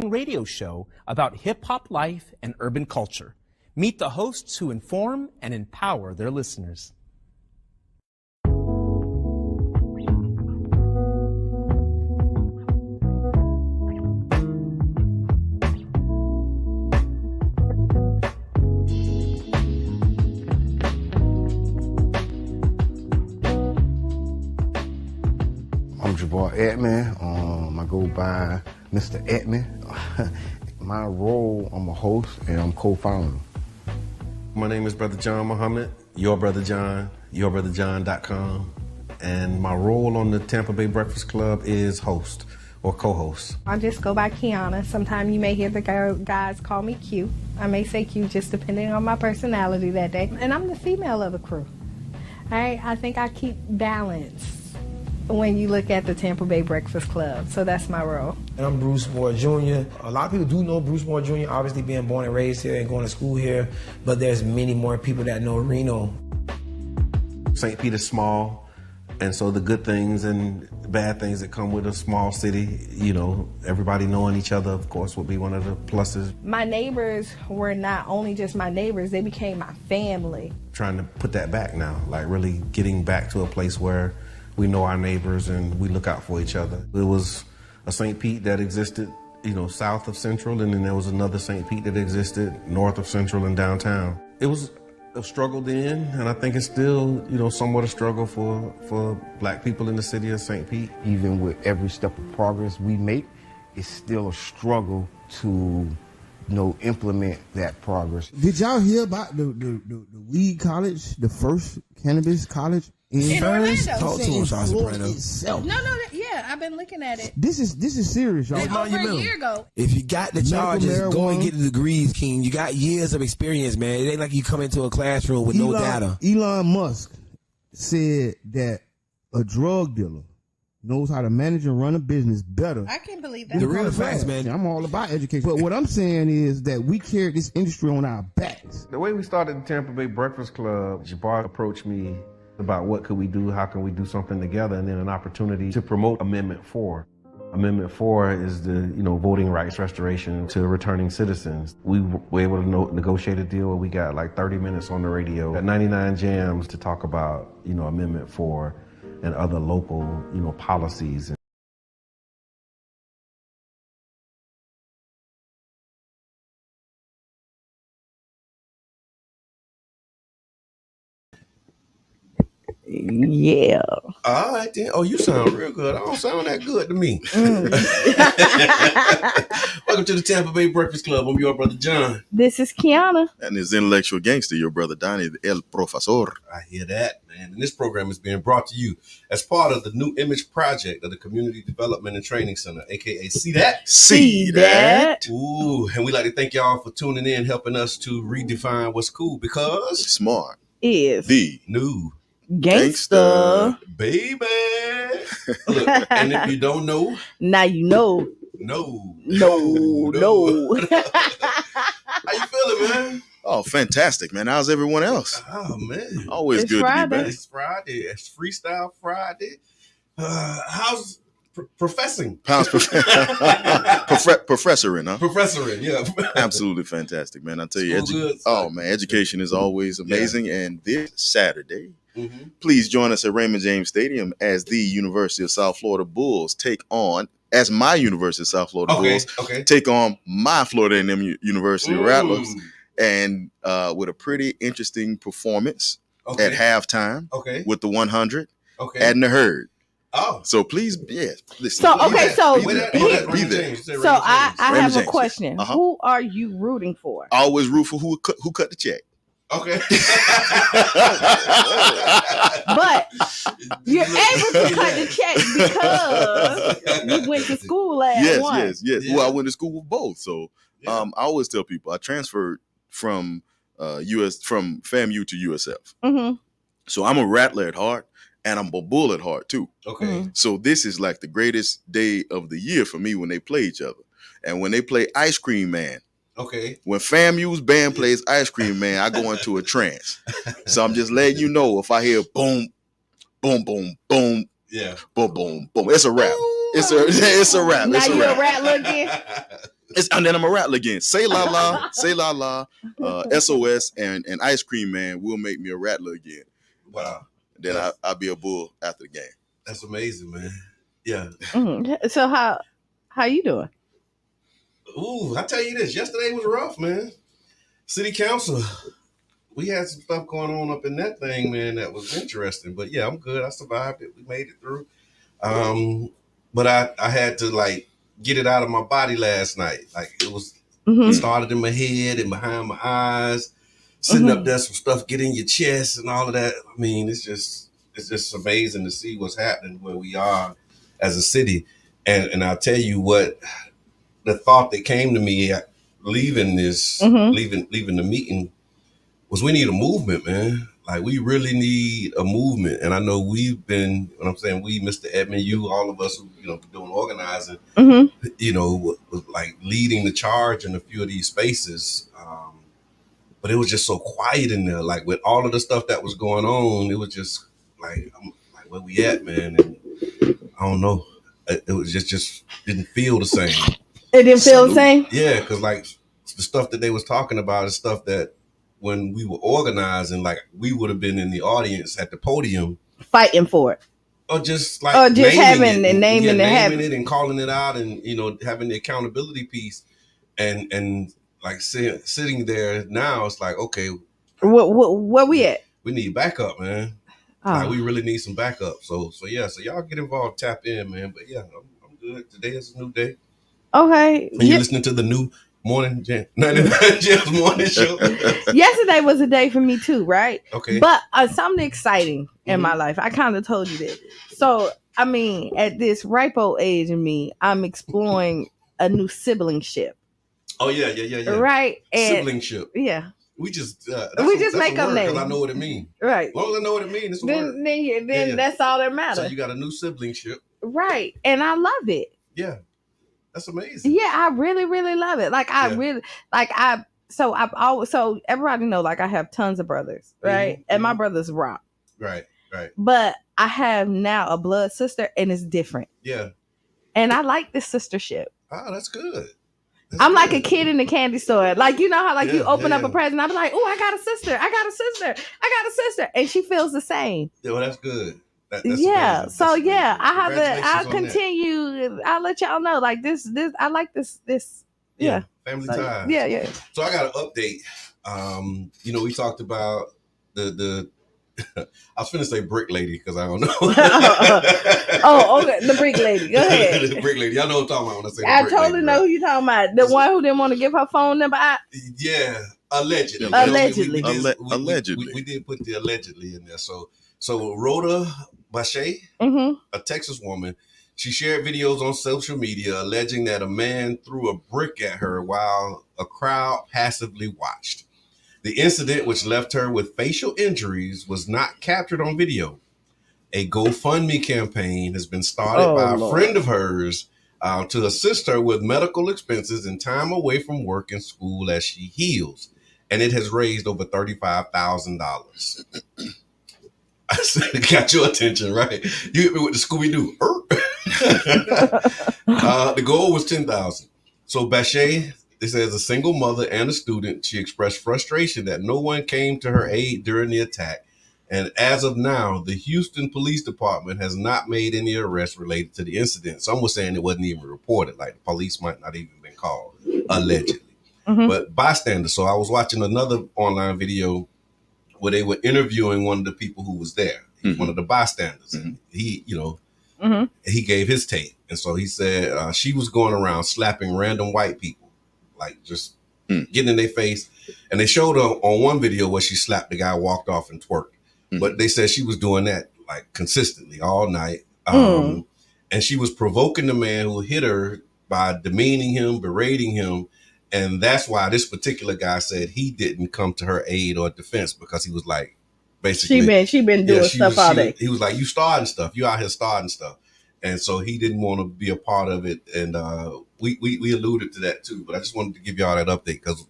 radio show about hip-hop life and urban culture. Meet the hosts who inform and empower their listeners. I'm Jabbar Edmond. I go by Mr. Edmond. My role, I'm a host and I'm co-founder. My name is Brother John Muhammad, Your Brother John, YourBrotherJohn.com. And my role on the Tampa Bay Breakfast Club is host or co-host. I just go by Qiana. Sometimes you may hear the guys call me Q. I may say Q just depending on my personality that day. And I'm the female of the crew. I think I keep balance when you look at the Tampa Bay Breakfast Club. So that's my role. And I'm Bruce Moore Jr. A lot of people do know Bruce Moore Jr., obviously being born and raised here and going to school here, but there's many more people that know Reno. St. Peter's small, and so the good things and bad things that come with a small city, you know, everybody knowing each other, of course, would be one of the pluses. My neighbors were not only just my neighbors, they became my family. Trying to put that back now, like really getting back to a place where we know our neighbors and we look out for each other. It was a St. Pete that existed, you know, south of Central, and then there was another St. Pete that existed north of Central and downtown. It was a struggle then, and I think it's still, you know, somewhat a struggle for black people in the city of St. Pete. Even with every step of progress we make, it's still a struggle to, implement that progress. Did y'all hear about the weed college, the first cannabis college? In Orlando. Talk to us, itself. No, yeah, I've been looking at it. This is serious, y'all. Over a year ago. If you got the charges, go and get the degrees, King. You got years of experience, man. It ain't like you come into a classroom with no data. Elon Musk said that a drug dealer knows how to manage and run a business better. I can't believe that. The real facts, man. I'm all about education. But what I'm saying is that we carry this industry on our backs. The way we started the Tampa Bay Breakfast Club, Jabbar approached me about what could we do, how can we do something together, and then an opportunity to promote Amendment 4. Amendment 4 is the, voting rights restoration to returning citizens. We were able to negotiate a deal where we got like 30 minutes on the radio, got 99 jams to talk about, Amendment 4 and other local, policies. Yeah. All right, then. Oh, you sound real good. I don't sound that good to me. Welcome to the Tampa Bay Breakfast Club. I'm your brother John. This is Qiana. And his intellectual gangster, your brother Donnie, El Profesor. I hear that, man. And this program is being brought to you as part of the New Image Project of the Community Development and Training Center, a.k.a. See That? See that? Ooh, and we like to thank y'all for tuning in, helping us to redefine what's cool, because smart is the new gangster, baby. Look, and if you don't know, now you know. No. How you feeling, man? Oh, fantastic, man. How's everyone else? Oh, man. Always It's good Friday. to be back. It's Friday. It's Freestyle Friday. How's professing? How's professoring, huh? Professoring, yeah. Absolutely fantastic, man. I tell you, School good. oh man, education is always amazing. And this Saturday, please join us at Raymond James Stadium as the University of South Florida Bulls take on, as my University of South Florida Bulls take on my Florida A&M University Rattlers, and with a pretty interesting performance at halftime with the 100 and the Herd. Oh, so please, listen. So be okay, there, so be there, be there. So I have a James. question. Who are you rooting for? I always root for who cut the check. Okay. But you're able to cut the check because you went to school last once. Yes. Well, I went to school with both. So I always tell people I transferred from from FAMU to USF. So I'm a Rattler at heart. And I'm a Bull at heart too. Okay. So this is like the greatest day of the year for me when they play each other. And when they play Ice Cream Man. Okay. When FAMU's band plays Ice Cream Man, I go into a trance. So I'm just letting you know, if I hear boom, boom, boom, boom, boom, boom, boom, it's a wrap. It's a wrap. Now it's a you wrap. a Rattler again? And then I'm a rattler again. Say la la, say la la, SOS, and Ice Cream Man will make me a rattler again. Wow. Then I'll be a bull after the game. That's amazing, man. Yeah. So how you doing? Ooh, I tell you this. Yesterday was rough, man. City council. We had some stuff going on up in that thing, man, that was interesting. But yeah, I'm good. I survived it. We made it through. But I had to like get it out of my body last night. Like it was it started in my head and behind my eyes, sitting up there, some stuff get in your chest and all of that. I mean, it's just amazing to see what's happening where we are as a city. And I'll tell you what, the thought that came to me leaving this, leaving the meeting was we need a movement, man. Like we really need a movement. And I know we've been, when I'm saying we, Mr. Edmund, you, all of us who, doing organizing, was like leading the charge in a few of these spaces. But it was just so quiet in there. Like with all of the stuff that was going on, it was just like, I'm like, where we at, man? And I don't know. It was just didn't feel the same. It didn't feel the same? Yeah, because like the stuff that they was talking about is stuff that when we were organizing, like we would have been in the audience at the podium fighting for it, or just like naming it and calling it out, and having the accountability piece, and like sitting there now, it's like, okay, where we at? We need backup, man. Like we really need some backup. So y'all get involved, tap in, man. But yeah, I'm good. Today is a new day. Okay, and you're listening to the new morning 99 Gems morning show. Yesterday was a day for me too, right? Okay. But something exciting in my life. I kind of told you that. So, I mean, at this ripe old age of me, I'm exploring a new siblingship. Oh, yeah. Right? And siblingship. Yeah. We just make up names. Because I know what it means. Right. As long as I know what it means, it's a word. Then that's all that matters. So you got a new siblingship. Right. And I love it. Yeah. That's amazing. Yeah, I really, really love it. Like so everybody know, like I have tons of brothers, right? And my brothers rock. Right. But I have now a blood sister and it's different. Yeah. And I like this sistership. Oh, that's good. I'm like a kid in the candy store. Like, you know how like you open up a present, I'm like, oh, I got a sister. And she feels the same. Yeah, well, that's good. That's yeah. amazing. So that's I'll continue. I'll let y'all know. Like this I like this. Yeah. Family time. Yeah. So I got an update. We talked about the I was finna say brick lady because I don't know. Oh, okay. The brick lady. Go ahead. The brick lady. Y'all know what I'm talking about when I say I brick totally lady, know right? who you talking about. The one who didn't want to give her phone number out. Yeah. Allegedly. Allegedly. We did put the allegedly in there. So Rhoda Bache, a Texas woman, she shared videos on social media alleging that a man threw a brick at her while a crowd passively watched. The incident, which left her with facial injuries, was not captured on video. A GoFundMe campaign has been started by a friend of hers to assist her with medical expenses and time away from work and school as she heals. And it has raised over $35,000. I said, it got your attention, right? You hit me with the Scooby-Doo. The goal was $10,000. So Bache, it says, a single mother and a student, she expressed frustration that no one came to her aid during the attack. And as of now, the Houston Police Department has not made any arrests related to the incident. Some were saying it wasn't even reported, like the police might not even been called, allegedly. But bystanders. So I was watching another online video where they were interviewing one of the people who was there, one of the bystanders. And he, he gave his take. And so he said she was going around slapping random white people, like just getting in their face. And they showed her on one video where she slapped the guy, walked off and twerked. But they said she was doing that like consistently all night. And she was provoking the man who hit her by demeaning him, berating him. And that's why this particular guy said he didn't come to her aid or defense, because he was like, basically, she been doing stuff all day. He was like, you starting stuff. You out here starting stuff. And so he didn't want to be a part of it. And we alluded to that too. But I just wanted to give y'all that update because,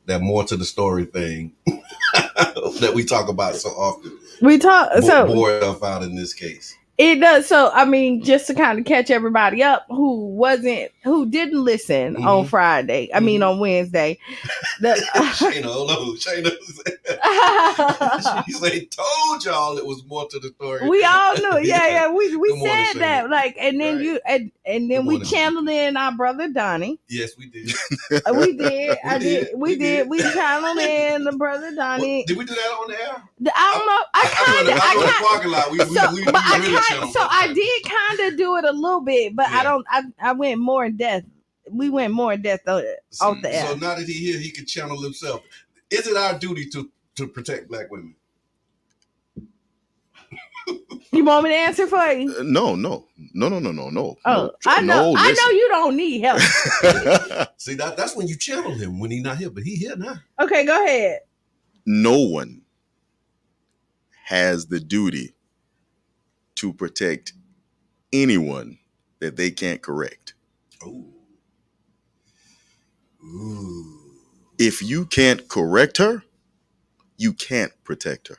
that more to the story thing that we talk about so often. We talk more stuff out in this case. It does. So, I mean, just to kind of catch everybody up who didn't listen on Friday, I mean, on Wednesday. Shayna, hold on. Shayna she said, told y'all it was more to the story. We all knew. Yeah. We said that. Like, and then right. and then we channeled in our brother Donnie. Yes, we did. We did. We did. We channeled in the brother Donnie. Well, did we do that on the air? I don't know. I did kind of do it a little bit, but I went more in depth. We went more in depth off the air. So now that he's here, he can channel himself. Is it our duty to protect black women? You want me to answer for you? No. Oh, I know you don't need help. See, that's when you channel him when he's not here, but he's here now. Okay, go ahead. No one has the duty to protect anyone that they can't correct. Ooh. If you can't correct her, you can't protect her.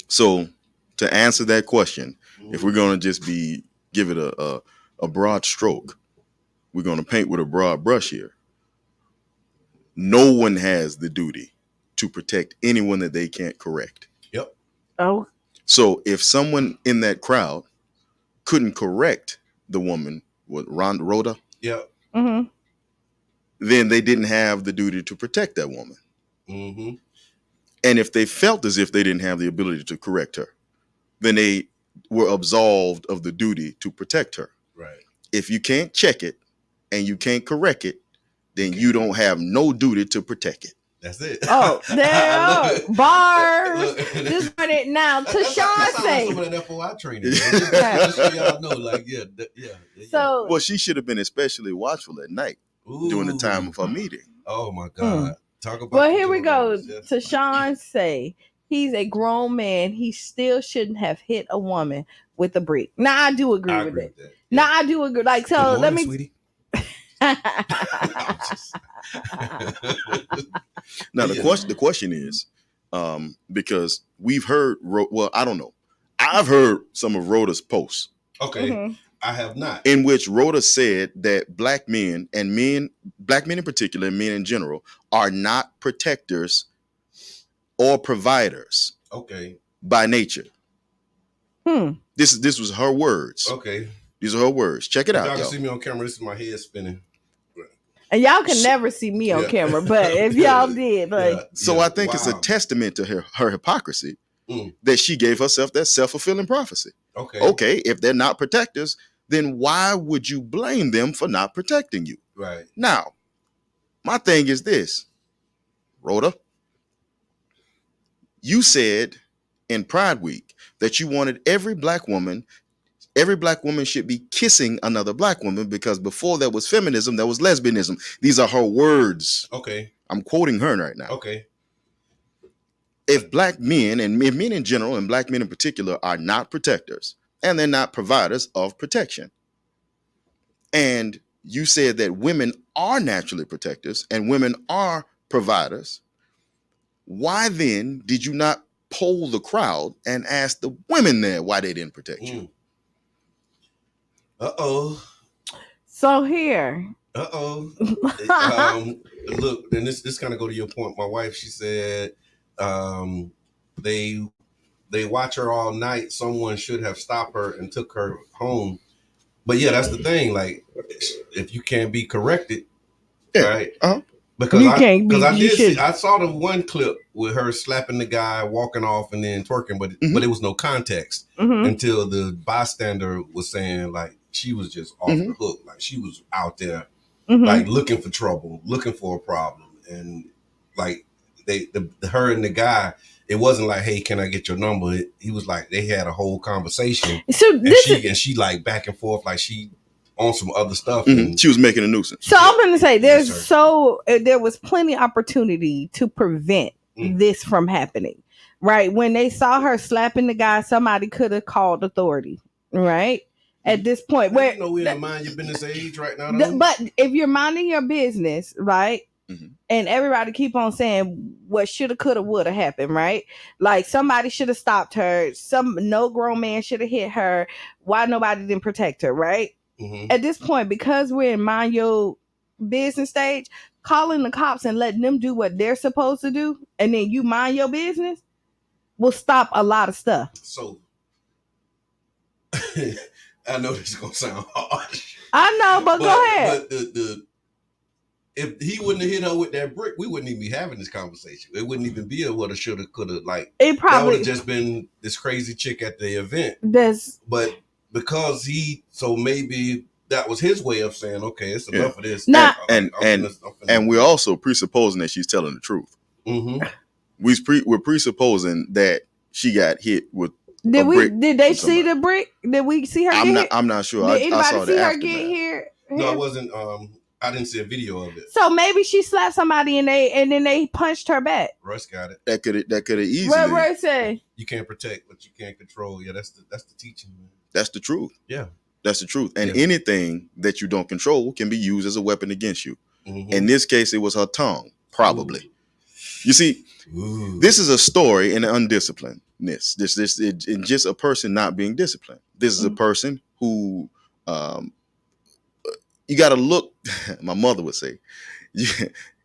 So to answer that question, if we're going to just give it a broad stroke, we're going to paint with a broad brush here. No one has the duty to protect anyone that they can't correct. Yep. Oh. So if someone in that crowd couldn't correct the woman, Rhoda? Yep. Mm-hmm. Then they didn't have the duty to protect that woman. Mm-hmm. And if they felt as if they didn't have the ability to correct her, then they were absolved of the duty to protect her. Right. If you can't check it and you can't correct it, then you don't have no duty to protect it. That's it. Oh, there are bars. Just put it now. Tashawn say. Some of that FOI training. Just so y'all know, like, yeah. So, well, she should have been especially watchful at night during the time of her meeting. Oh my God. Talk about. Well, here we go. Tashawn say he's a grown man. He still shouldn't have hit a woman with a brick. Now I do agree with that. Yeah. Now I do agree. Like, so morning, let me. Sweetie. Now the question is, because we've heard, I don't know. I've heard some of Rhoda's posts. Okay. Mm-hmm. I have not. In which Rhoda said that black men in particular, and men in general, are not protectors or providers. Okay. By nature. This was her words. Okay. These are her words. Check it out. Y'all can see me on camera. This is my head spinning. And y'all can never see me on camera, but if y'all did, like, I think it's a testament to her hypocrisy that she gave herself that self-fulfilling prophecy. Okay, if they're not protectors, then why would you blame them for not protecting you? Right. Now, my thing is this, Rhoda, you said in Pride Week that you wanted every black woman should be kissing another black woman because before there was feminism, there was lesbianism. These are her words. Okay. I'm quoting her right now. Okay. If black men and men in general and black men in particular are not protectors and they're not providers of protection, and you said that women are naturally protectors and women are providers, why then did you not poll the crowd and ask the women there why they didn't protect you? Uh-oh. So here. Uh-oh. Look, and this kind of go to your point. My wife, she said they watch her all night. Someone should have stopped her and took her home. But yeah, that's the thing. Like, if you can't be corrected, right? Because I saw the one clip with her slapping the guy, walking off, and then twerking, but it was no context until the bystander was saying, like, she was just off the hook. Like, she was out there, like, looking for trouble, looking for a problem. And, like, her and the guy, it wasn't like, hey, can I get your number? He was like, they had a whole conversation. And she like, back and forth, like, she on some other stuff. And she was making a nuisance. So I'm going to say there was plenty opportunity to prevent this from happening, right? When they saw her slapping the guy, somebody could have called authority, right? At this point, we're in mind your business age right now. But if you're minding your business, right, and everybody keep on saying what shoulda, coulda, woulda happened, right? Like somebody should have stopped her. No grown man should have hit her. Why nobody didn't protect her, right? At this point, because we're in mind your business stage, calling the cops and letting them do what they're supposed to do, and then you mind your business, will stop a lot of stuff. So I know this is gonna sound harsh. I know, but go ahead. But if he wouldn't have hit her with that brick, we wouldn't even be having this conversation. It wouldn't even be a woulda, shoulda, coulda. Like it probably that would have just been this crazy chick at the event. But because so maybe that was his way of saying, okay, it's enough of this. And we're also presupposing that she's telling the truth. Mm-hmm. We're presupposing that she got hit with. Did they see the brick? Did we see her get hit? I'm not sure. Did anybody I saw see the her get here? No, I wasn't. I didn't see a video of it. So maybe she slapped somebody and then they punched her back. Russ got it. That could have easily. What Russ say? You can't protect what you can't control. Yeah, that's the teaching, man. That's the truth. Yeah, that's the truth. And anything that you don't control can be used as a weapon against you. Mm-hmm. In this case, it was her tongue, probably. Ooh. You see, this is a story in undisciplinedness. This just a person not being disciplined. This is a person who you got to look. My mother would say,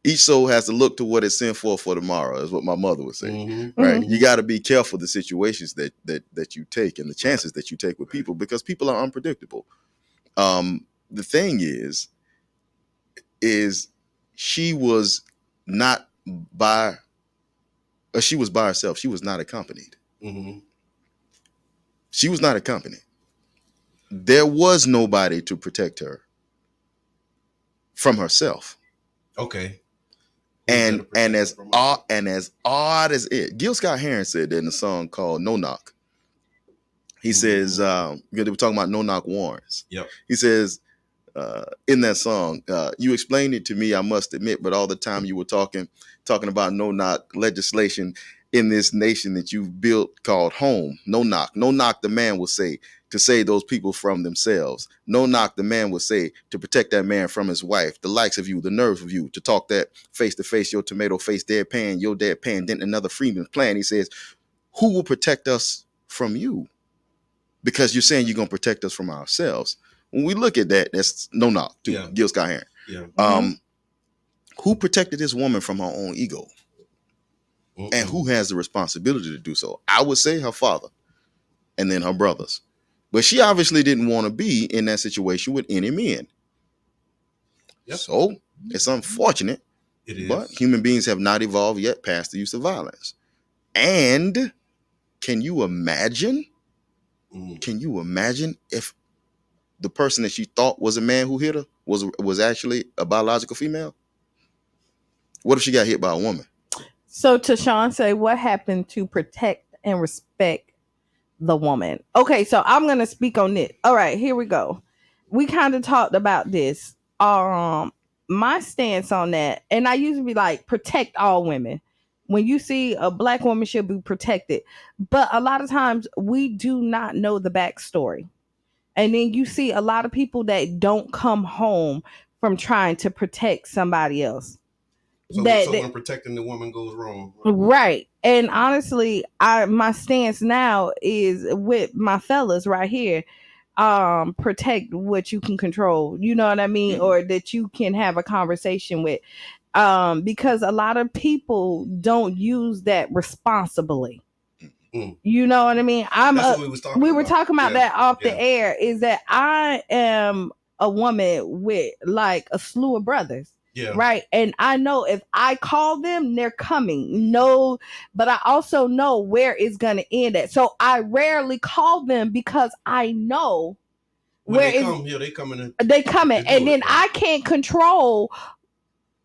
each soul has to look to what it's sent for tomorrow. Is what my mother would say. Mm-hmm. Right? Mm-hmm. You got to be careful the situations that you take and the chances that you take with people, because people are unpredictable. The thing is she was not she was by herself. She was not accompanied. Mm-hmm. She was not accompanied. There was nobody to protect her from herself. Okay. And as odd as it, Gil Scott-Heron said that in a song called No Knock. He says, they were talking about no knock warrants. Yep. He says, in that song, you explained it to me, I must admit, but all the time you were talking about no knock legislation in this nation that you've built called home. No knock, the man will say, to save those people from themselves. No knock, the man will say, to protect that man from his wife. The likes of you, the nerve of you, to talk that face to face, your tomato face, deadpan, your deadpan, then another Freeman's plan. He says, who will protect us from you? Because you're saying you're going to protect us from ourselves. When we look at that, that's no knock to Gil Scott-Heron. Yeah. Who protected this woman from her own ego? Mm-mm. And who has the responsibility to do so? I would say her father and then her brothers. But she obviously didn't want to be in that situation with any men. Yep. So it's unfortunate. It is. But human beings have not evolved yet past the use of violence. And can you imagine? Can you imagine if the person that she thought was a man who hit her was actually a biological female? What if she got hit by a woman? So Tashawn say, what happened to protect and respect the woman? Okay, so I'm going to speak on it. All right, here we go. We kind of talked about this. My stance on that, and I used to be like, protect all women. When you see a black woman should be protected. But a lot of times we do not know the backstory. And then you see a lot of people that don't come home from trying to protect somebody else. So when protecting the woman goes wrong. Right. And honestly, my stance now is with my fellas right here. Protect what you can control. You know what I mean? Mm-hmm. Or that you can have a conversation with. Because a lot of people don't use that responsibly. Mm. You know what I mean? We were talking about that off the air, is that I am a woman with like a slew of brothers. Yeah. Right. And I know if I call them, they're coming. No, but I also know where it's going to end at. So I rarely call them because I know when they coming. They coming. And then I can't control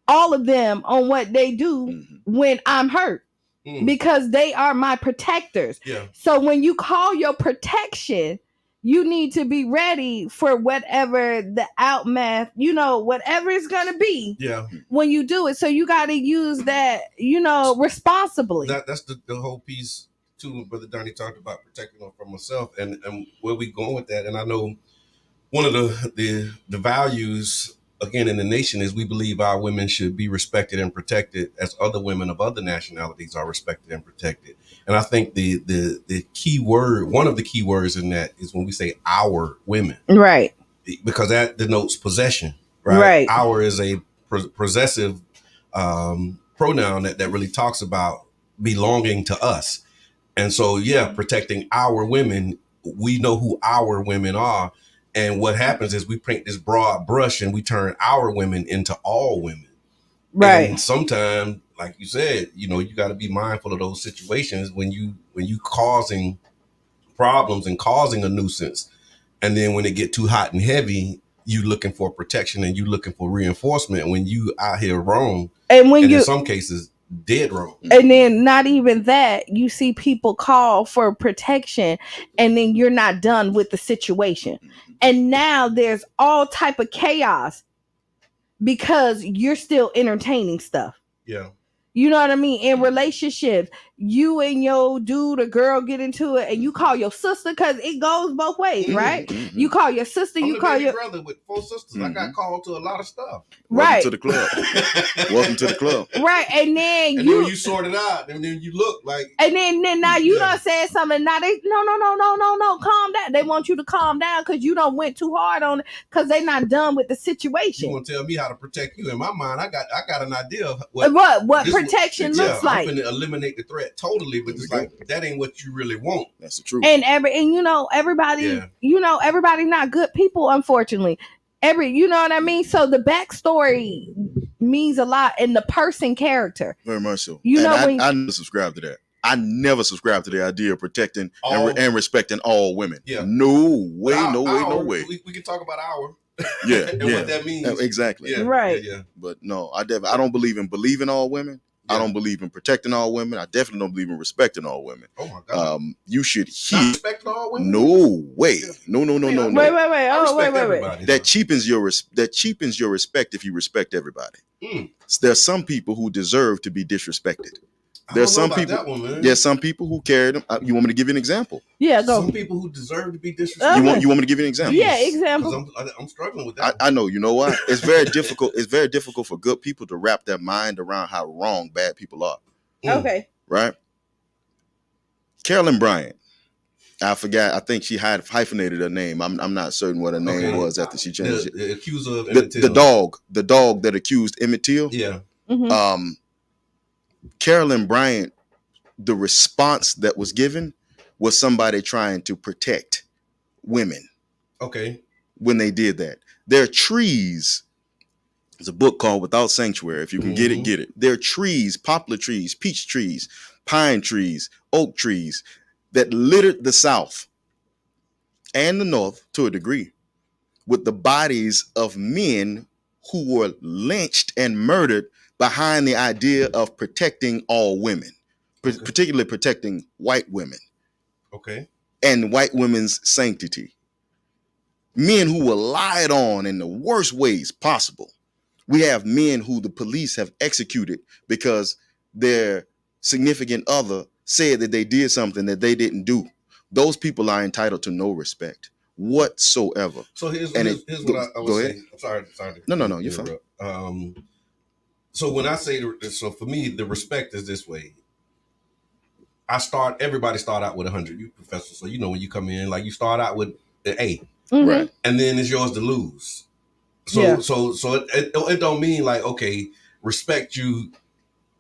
all of them on what they do when I'm hurt, because they are my protectors. Yeah. So when you call your protection, you need to be ready for whatever the outmath, whatever it's going to be. Yeah. When you do it. So you got to use that, responsibly. That's the whole piece too. Brother Donnie talked about protecting them from myself and where we going with that. And I know one of the values again, in the nation is we believe our women should be respected and protected as other women of other nationalities are respected and protected. And I think the key word, one of the key words in that is when we say our women. Right. Because that denotes possession, right? Right. Our is a possessive pronoun that really talks about belonging to us. And so, yeah, protecting our women, we know who our women are. And what happens is we paint this broad brush and we turn our women into all women. Right. And sometimes, like you said, you got to be mindful of those situations when you causing problems and causing a nuisance. And then when it get too hot and heavy, you looking for protection and you looking for reinforcement when you out here wrong. And when in some cases, dead wrong. And then not even that, you see people call for protection and then you're not done with the situation. And now there's all type of chaos because you're still entertaining stuff. Yeah. You know what I mean? In relationships, you and your dude or girl get into it and you call your sister, because it goes both ways, right? Mm-hmm. You call your sister, I'm you call your brother with 4 sisters. Mm-hmm. I got called to a lot of stuff. Right. Welcome to the club. Welcome to the club. Right. And then then you sort it out, and then you look like. And then now you done said something. Now they no, calm down. They want you to calm down because you done went too hard on it because they not done with the situation. You want to tell me how to protect you? In my mind, I got an idea of what protection looks like. I'm gonna eliminate the threat totally, but it's like that ain't what you really want. That's the truth. And everybody, everybody not good people, unfortunately. You know what I mean? So the backstory means a lot in the person character. Very much so. I never subscribe to that. I never subscribe to the idea of protecting and respecting all women. Yeah. No way, no way. We can talk about our. Yeah. and what that means. Exactly. Yeah. Right. Yeah. But no, I don't believe in believing all women. I don't believe in protecting all women. I definitely don't believe in respecting all women. Oh my God. You should not respect all women? No way. No. Wait. Oh, wait. That cheapens your respect if you respect everybody. There's some people who deserve to be disrespected. There's some people. That one, man. There's some people who carry them. You want me to give you an example? Yeah, go. Some people who deserve to be disrespected. You want me to give you an example? Yeah, example. I'm struggling with that. I know. You know what? It's very difficult. It's very difficult for good people to wrap their mind around how wrong bad people are. Okay. Right. Carolyn Bryant. I forgot. I think she hyphenated her name. I'm not certain what her name was after she changed it. The accuser of Emmett Till. The dog that accused Emmett Till. Yeah. Mm-hmm. Carolyn Bryant, the response that was given was somebody trying to protect women. Okay. When they did that. There are trees. There's a book called Without Sanctuary. If you can get it, get it. There are trees, poplar trees, peach trees, pine trees, oak trees that littered the South and the North to a degree with the bodies of men who were lynched and murdered behind the idea of protecting all women, particularly protecting white women. Okay. And white women's sanctity. Men who were lied on in the worst ways possible. We have men who the police have executed because their significant other said that they did something that they didn't do. Those people are entitled to no respect whatsoever. So here's what I would say. I'm sorry. No, you're fine. So when I say, so for me, the respect is this way. Everybody start out with 100. You professor, so when you come in, like you start out with an A, right? And then it's yours to lose. So it don't mean like, okay, respect you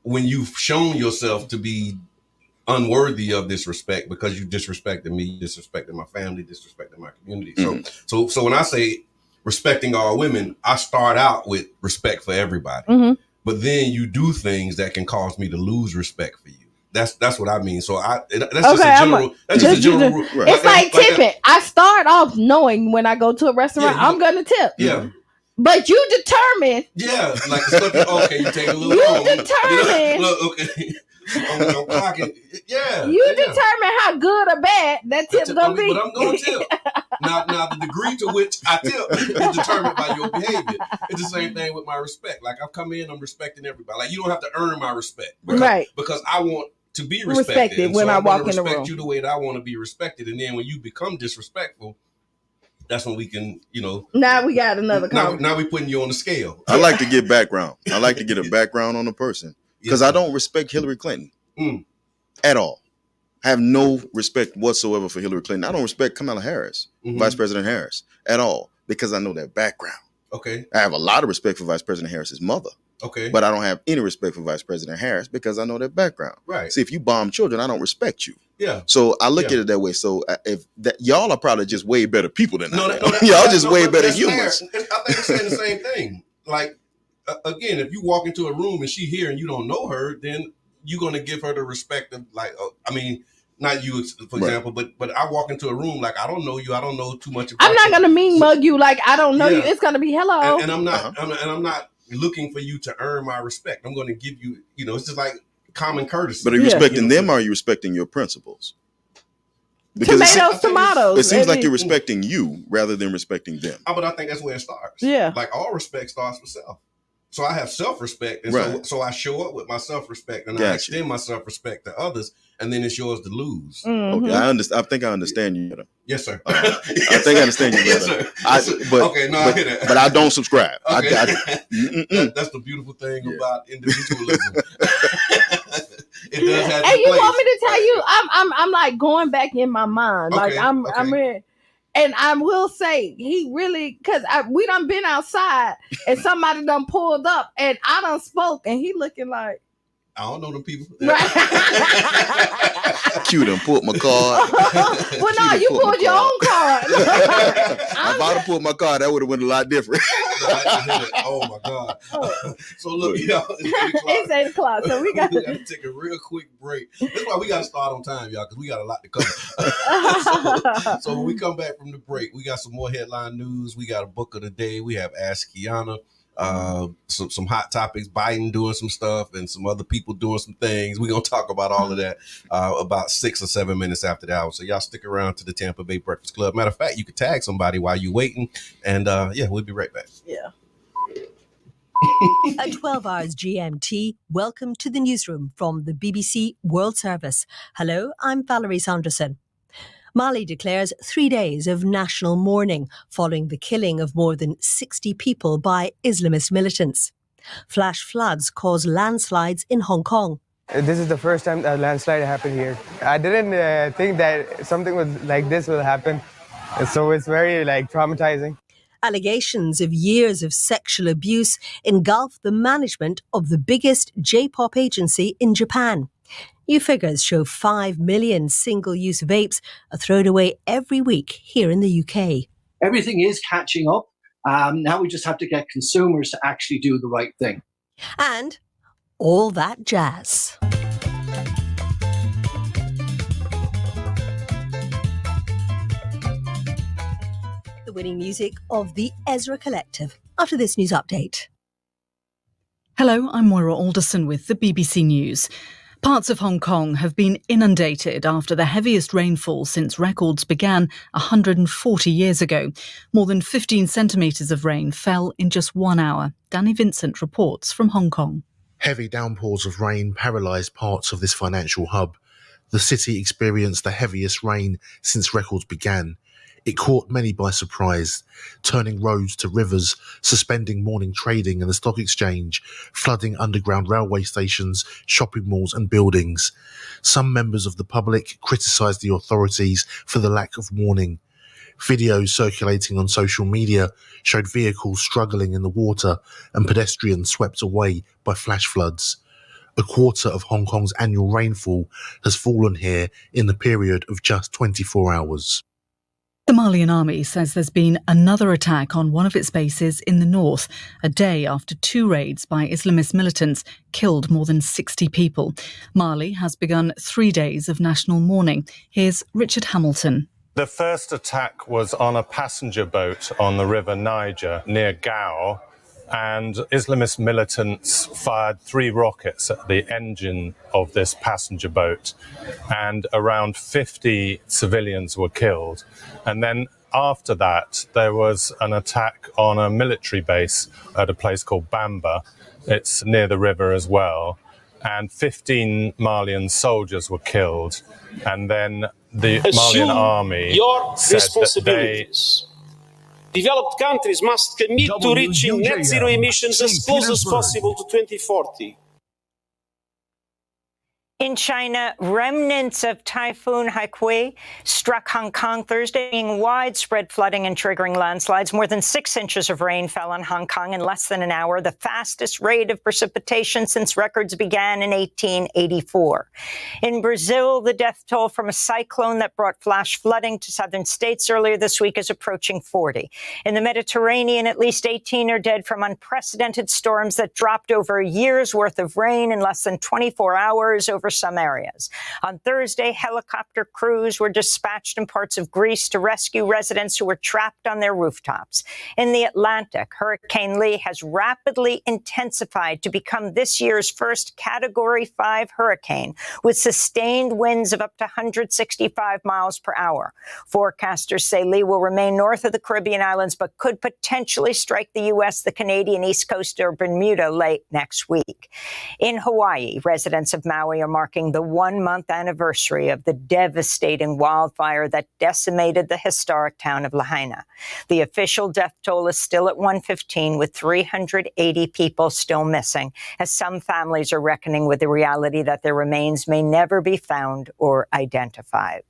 when you've shown yourself to be unworthy of this respect because you disrespected me, disrespected my family, disrespected my community. So when I say respecting all women, I start out with respect for everybody. Mm-hmm. But then you do things that can cause me to lose respect for you. That's what I mean. So that's just a general. That's just a general rule. Right. It's like tipping. I start off knowing when I go to a restaurant, I'm gonna tip. Yeah. But you determine. Yeah, like okay, you take a little. You determine. Okay. I'm clocking. Yeah. You determine how good or bad that tip's gonna be. But I'm gonna tip. Now the degree to which I tip is determined by your behavior. It's the same thing with my respect. Like I come in, I'm respecting everybody. Like you don't have to earn my respect, because I want to be respected when I walk in the room. Respect you the way that I want to be respected, and then when you become disrespectful, that's when we can, Now we got another now we putting you on the scale. I like to get background. I like to get a background on a person because I don't respect Hillary Clinton at all. I have no respect whatsoever for Hillary Clinton. I don't respect Kamala Harris, Vice President Harris, at all because I know their background. Okay. I have a lot of respect for Vice President Harris's mother. Okay. But I don't have any respect for Vice President Harris because I know their background. Right. See, if you bomb children, I don't respect you. Yeah. So I look at it that way. So if that, y'all are probably just way better people than I am. Y'all just way better humans. I think we're saying the same thing. Like, again, if you walk into a room and she here and you don't know her, then you're going to give her the respect of, like, not you, for example, but I walk into a room like I don't know you, I don't know too much about I'm not gonna mean mug you like I don't know you. It's gonna be hello, and I'm not, I'm not looking for you to earn my respect. I'm going to give you, it's just like common courtesy. But are you respecting them, or are you respecting your principles? Because tomatoes. It seems like you're respecting you rather than respecting them. But I think that's where it starts. Yeah, like all respect starts with self. So I have self-respect, and so I show up with my self-respect, and I extend my self-respect to others, and then it's yours to lose. Okay, I think I understand you better. Yes, sir. I think I understand you better. Yes, sir. I hear that. But I don't subscribe. Okay. That's the beautiful thing about individualism. It does have. And you want me to tell you, I'm like going back in my mind, like I'm in. And I will say, he really, because we done been outside and somebody done pulled up and I done spoke and he looking like, I don't know them people. Right. Q done pulled my card. Well, no, you pulled your own card. If I'd have pulled my card, that would have went a lot different. Oh my God. So look, y'all, it's 8 o'clock, so we got to take a real quick break. That's why we got to start on time, y'all, because we got a lot to cover. So when we come back from the break, we got some more headline news. We got a book of the day. We have Ask Qiana. Some hot topics, Biden doing some stuff and some other people doing some things. We're going to talk about all of that about 6 or 7 minutes after the hour. So y'all stick around to the Tampa Bay Breakfast Club. Matter of fact, you can tag somebody while you're waiting. And we'll be right back. Yeah. At 12 hours GMT, welcome to the newsroom from the BBC World Service. Hello, I'm Valerie Sanderson. Mali declares 3 days of national mourning following the killing of more than 60 people by Islamist militants. Flash floods cause landslides in Hong Kong. This is the first time a landslide happened here. I didn't think that something like this would happen. So it's very traumatizing. Allegations of years of sexual abuse engulf the management of the biggest J-pop agency in Japan. New figures show 5 million single-use vapes are thrown away every week here in the UK. Everything is catching up. Now we just have to get consumers to actually do the right thing. And all that jazz. The winning music of the Ezra Collective after this news update. Hello, I'm Moira Alderson with the BBC News. Parts of Hong Kong have been inundated after the heaviest rainfall since records began 140 years ago. More than 15 centimetres of rain fell in just 1 hour. Danny Vincent reports from Hong Kong. Heavy downpours of rain paralysed parts of this financial hub. The city experienced the heaviest rain since records began. It caught many by surprise, turning roads to rivers, suspending morning trading in the stock exchange, flooding underground railway stations, shopping malls and buildings. Some members of the public criticised the authorities for the lack of warning. Videos circulating on social media showed vehicles struggling in the water and pedestrians swept away by flash floods. A quarter of Hong Kong's annual rainfall has fallen here in the period of just 24 hours. The Malian army says there's been another attack on one of its bases in the north, a day after 2 raids by Islamist militants killed more than 60 people. Mali has begun 3 days of national mourning. Here's Richard Hamilton. The first attack was on a passenger boat on the River Niger near Gao, and Islamist militants fired 3 rockets at the engine of this passenger boat, and around 50 civilians were killed. And then after that, there was an attack on a military base at a place called Bamba. It's near the river as well. And 15 Malian soldiers were killed. And then the Malian army said that Developed countries must commit to reaching net zero emissions as close as possible to 2040. In China, remnants of Typhoon Haikui struck Hong Kong Thursday, bringing widespread flooding and triggering landslides. More than 6 inches of rain fell on Hong Kong in less than an hour, the fastest rate of precipitation since records began in 1884. In Brazil, the death toll from a cyclone that brought flash flooding to southern states earlier this week is approaching 40. In the Mediterranean, at least 18 are dead from unprecedented storms that dropped over a year's worth of rain in less than 24 hours over some areas. On Thursday, helicopter crews were dispatched in parts of Greece to rescue residents who were trapped on their rooftops. In the Atlantic, Hurricane Lee has rapidly intensified to become this year's first Category 5 hurricane, with sustained winds of up to 165 miles per hour. Forecasters say Lee will remain north of the Caribbean islands, but could potentially strike the U.S., the Canadian East Coast, or Bermuda late next week. In Hawaii, residents of Maui are marking the 1-month anniversary of the devastating wildfire that decimated the historic town of Lahaina. The official death toll is still at 115, with 380 people still missing, as some families are reckoning with the reality that their remains may never be found or identified.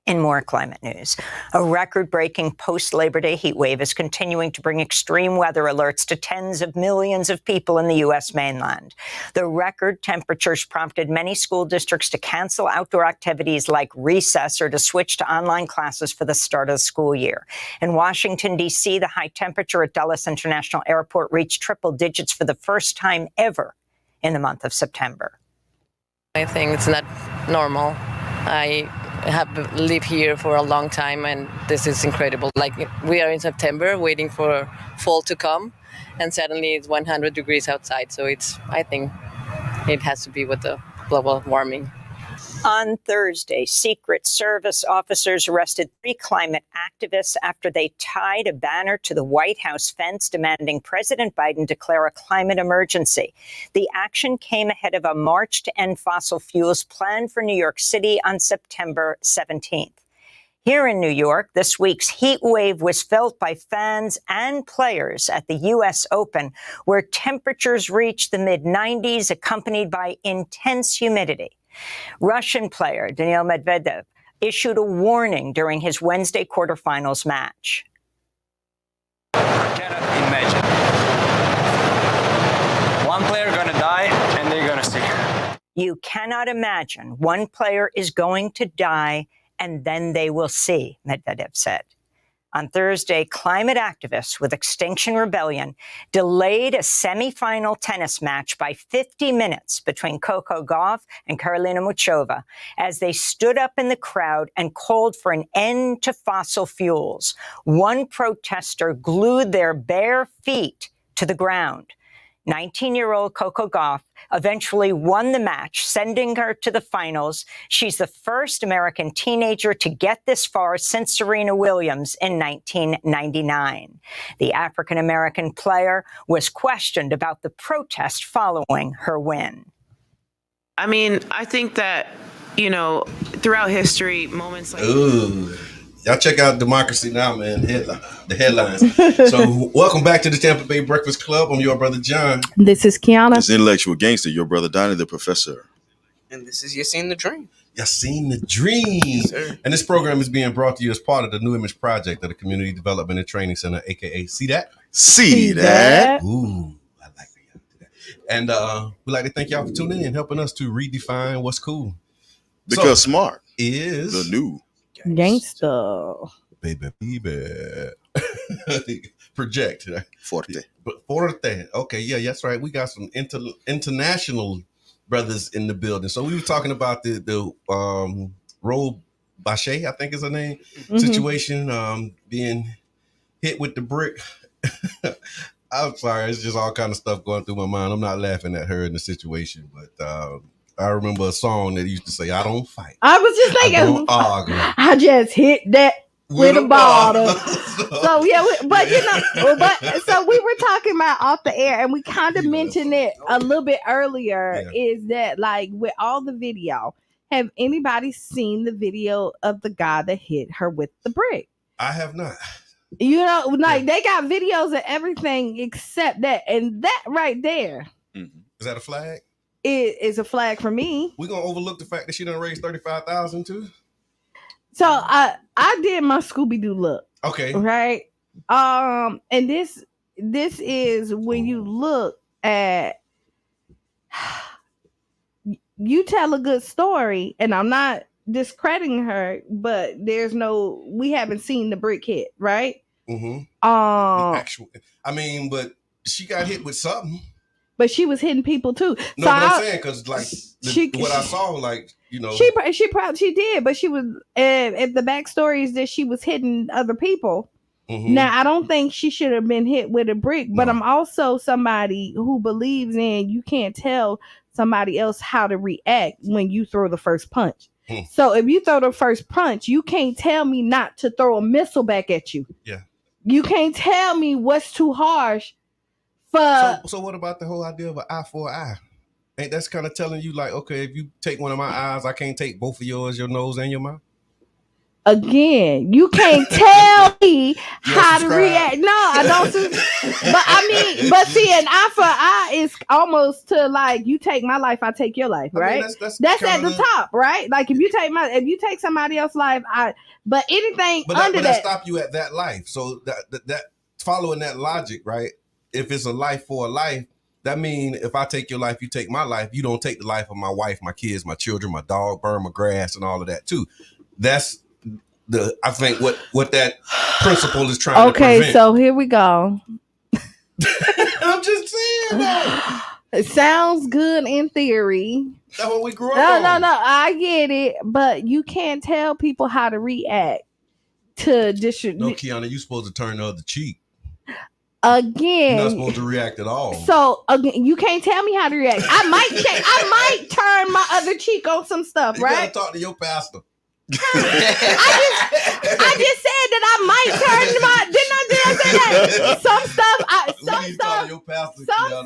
In more climate news, a record-breaking post-Labor Day heat wave is continuing to bring extreme weather alerts to tens of millions of people in the U.S. mainland. The record temperatures prompted many school districts to cancel outdoor activities like recess or to switch to online classes for the start of the school year. In Washington, D.C., the high temperature at Dulles International Airport reached triple digits for the first time ever in the month of September. I think it's not normal. I have lived here for a long time, and this is incredible. Like, we are in September waiting for fall to come, and suddenly it's 100 degrees outside. So I think it has to be with the global warming. On Thursday, Secret Service officers arrested 3 climate activists after they tied a banner to the White House fence demanding President Biden declare a climate emergency. The action came ahead of a march to end fossil fuels planned for New York City on September 17th. Here in New York, this week's heat wave was felt by fans and players at the U.S. Open, where temperatures reached the mid-90s, accompanied by intense humidity. Russian player Daniil Medvedev issued a warning during his Wednesday quarterfinals match. Cannot imagine. One player gonna die and they're gonna stick. You cannot imagine one player is going to die and then they will see, Medvedev said. On Thursday, climate activists with Extinction Rebellion delayed a semifinal tennis match by 50 minutes between Coco Gauff and Karolina Muchova as they stood up in the crowd and called for an end to fossil fuels. One protester glued their bare feet to the ground. 19-year-old Coco Gauff eventually won the match, sending her to the finals. She's the first American teenager to get this far since Serena Williams in 1999. The African-American player was questioned about the protest following her win. I mean, I think that, throughout history, moments like... Ooh. Y'all check out Democracy Now, man, the headlines. So welcome back to the Tampa Bay Breakfast Club. I'm your brother, John. This is Qiana. This intellectual gangster, your brother, Donnie the Professor. And this is Yassine the Dream. Yassine the Dream. Yes, sir. And this program is being brought to you as part of the New Image Project of the Community Development and Training Center, a.k.a. See That? See That? Ooh, I like that. And we'd like to thank y'all for tuning in and helping us to redefine what's cool. Because smart is the new gangster. Baby. Project. Forte. Okay, yeah, that's right. We got some international brothers in the building. So we were talking about the Roe Bache, I think is her name, situation, being hit with the brick. I'm sorry, it's just all kind of stuff going through my mind. I'm not laughing at her in the situation, but I remember a song that used to say, "I don't fight. I was just thinking, I don't argue. I just hit that with a bottle." So yeah, so we were talking about off the air, and we kind of mentioned it a little bit earlier. Yeah. Is that like with all the video? Have anybody seen the video of the guy that hit her with the brick? I have not. You know, like they got videos of everything except that, and that right there is that a flag? It is a flag for me. We're gonna overlook the fact that she done raised $35,000 too. So I did my Scooby-Doo look. Okay. Right. And this is when you look at, you tell a good story, and I'm not discrediting her, but we haven't seen the brick hit, right? Mm-hmm. But she got hit with something. But she was hitting people too. No, but I'm saying because what I saw, like, you know, she did, but she was. If the backstory is that she was hitting other people. Mm-hmm. Now I don't think she should have been hit with a brick, but I'm also somebody who believes in you can't tell somebody else how to react when you throw the first punch. So if you throw the first punch, you can't tell me not to throw a missile back at you. Yeah. You can't tell me what's too harsh. So what about the whole idea of an eye for an eye? Ain't that's kind of telling you like, okay, if you take one of my eyes, I can't take both of yours, your nose and your mouth? Again, you can't tell me how to react. No, I don't. But see, an eye for an eye is almost to like, you take my life, I take your life, right? That's at the top, right? Like if you take somebody else's life, but anything under that stop you at that life. So that following that logic, right? If it's a life for a life, that means if I take your life, you take my life. You don't take the life of my wife, my kids, my children, my dog, burn my grass, and all of that too. That's I think what that principle is trying to prevent. Okay, so here we go. I'm just saying that. It sounds good in theory. That's what we grew up on. No, I get it, but you can't tell people how to react to district. No, Qiana, you supposed to turn the other cheek. Again, you're not supposed to react at all. So again, you can't tell me how to react. I might turn my other cheek on some stuff, you right? You gotta talk to your pastor. I just said that I might turn my. Did I say that? Some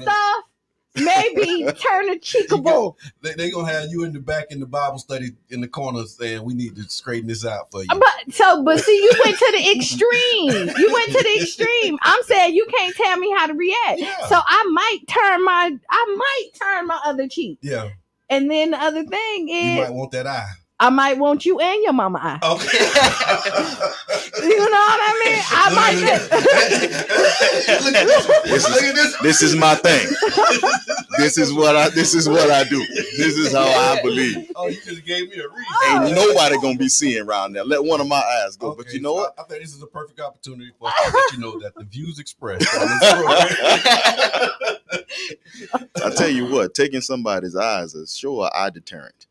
stuff. Maybe turn a cheekable. They gonna have you in the back in the Bible study in the corner saying we need to straighten this out for you. But see, you went to the extreme. I'm saying you can't tell me how to react. Yeah. So I might turn my other cheek. Yeah. And then the other thing is, you might want that eye. I might want you and your mama eye. Okay. You know what I mean? Look at this. This is my thing. This is what I do. This is how I believe. Oh, you just gave me a reason. Ain't nobody gonna be seeing around there. Let one of my eyes go. Okay, but you know what? I think this is a perfect opportunity for us to let you know that the views expressed on this program. I tell you what, taking somebody's eyes is sure eye deterrent.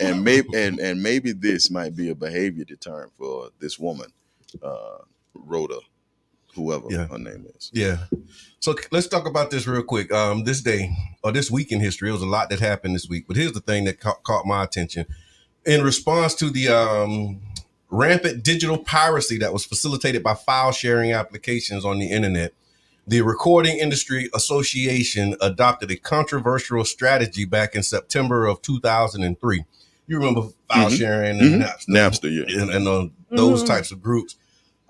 And maybe this might be a behavior deterrent for this woman, Rhoda, whoever her name is. Yeah. So let's talk about this real quick. This day or this week in history, it was a lot that happened this week. But here's the thing that caught my attention. In response to the rampant digital piracy that was facilitated by file sharing applications on the internet, the Recording Industry Association adopted a controversial strategy back in September of 2003. You remember file sharing and Napster, yeah. And those types of groups.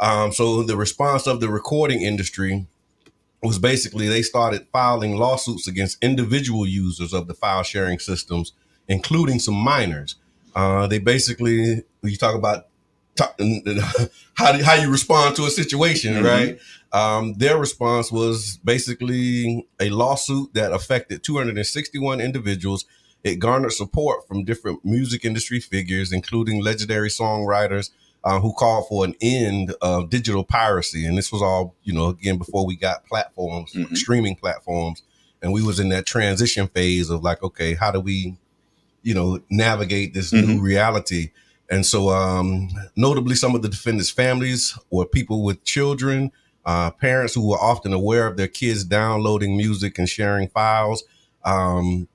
So the response of the recording industry was basically they started filing lawsuits against individual users of the file sharing systems, including some minors. They basically, when you talk about how you respond to a situation, right? Their response was basically a lawsuit that affected 261 individuals. It garnered support from different music industry figures, including legendary songwriters who called for an end of digital piracy. And this was all, again, before we got platforms, streaming platforms. And we was in that transition phase of like, okay, how do we, navigate this new reality? And so notably, some of the defendants' families were people with children, parents who were often aware of their kids downloading music and sharing files. On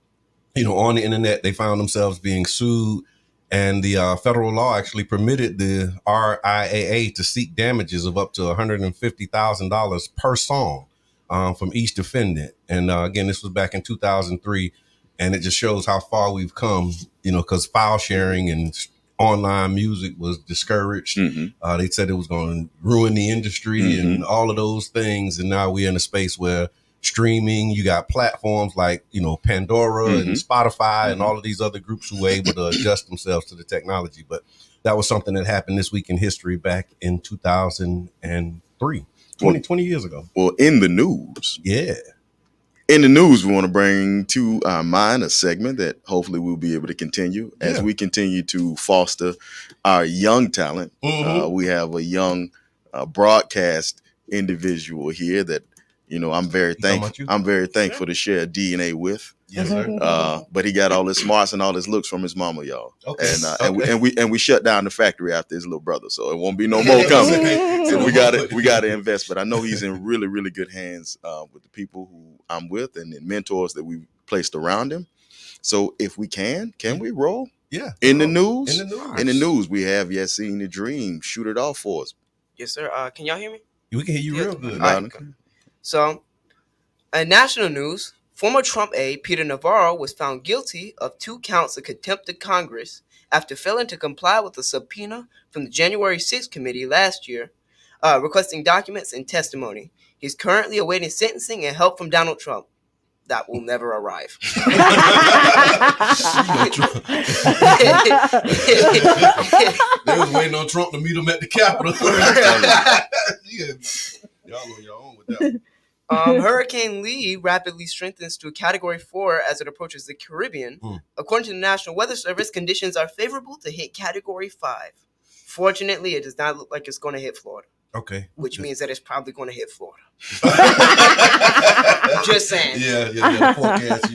the internet, they found themselves being sued. And the federal law actually permitted the RIAA to seek damages of up to $150,000 per song from each defendant. And again, this was back in 2003. And it just shows how far we've come, because file sharing and online music was discouraged. They said it was going to ruin the industry and all of those things. And now we're in a space where streaming, you got platforms like, Pandora and Spotify and all of these other groups who were able to adjust themselves to the technology. But that was something that happened this week in history back in 2003, 20 years ago. Well, in the news. Yeah. In the news, we want to bring to our mind a segment that hopefully we'll be able to continue as we continue to foster our young talent. We have a young broadcast individual here that, I'm very thankful to share DNA with. Yes, sir. But he got all his smarts and all his looks from his mama, y'all. Okay. And we shut down the factory after his little brother, so it won't be no more coming. So we got to invest. But I know he's in really, really good hands with the people who I'm with and the mentors that we placed around him. So if we can we roll? Yeah. In the news? In the news, we have Yassine the Dream. Shoot it off for us. Yes, sir. Can y'all hear me? We can hear you real good. So, in national news, former Trump aide Peter Navarro was found guilty of 2 counts of contempt of Congress after failing to comply with a subpoena from the January 6th committee last year, requesting documents and testimony. He's currently awaiting sentencing and help from Donald Trump. That will never arrive. They was waiting on Trump to meet him at the Capitol. Y'all on your own with that. Hurricane Lee rapidly strengthens to a Category 4 as it approaches the Caribbean. According to the National Weather Service, conditions are favorable to hit Category 5. Fortunately, it does not look like it's going to hit Florida. Okay. Which means that it's probably going to hit Florida. Just saying. Yeah. Forecast.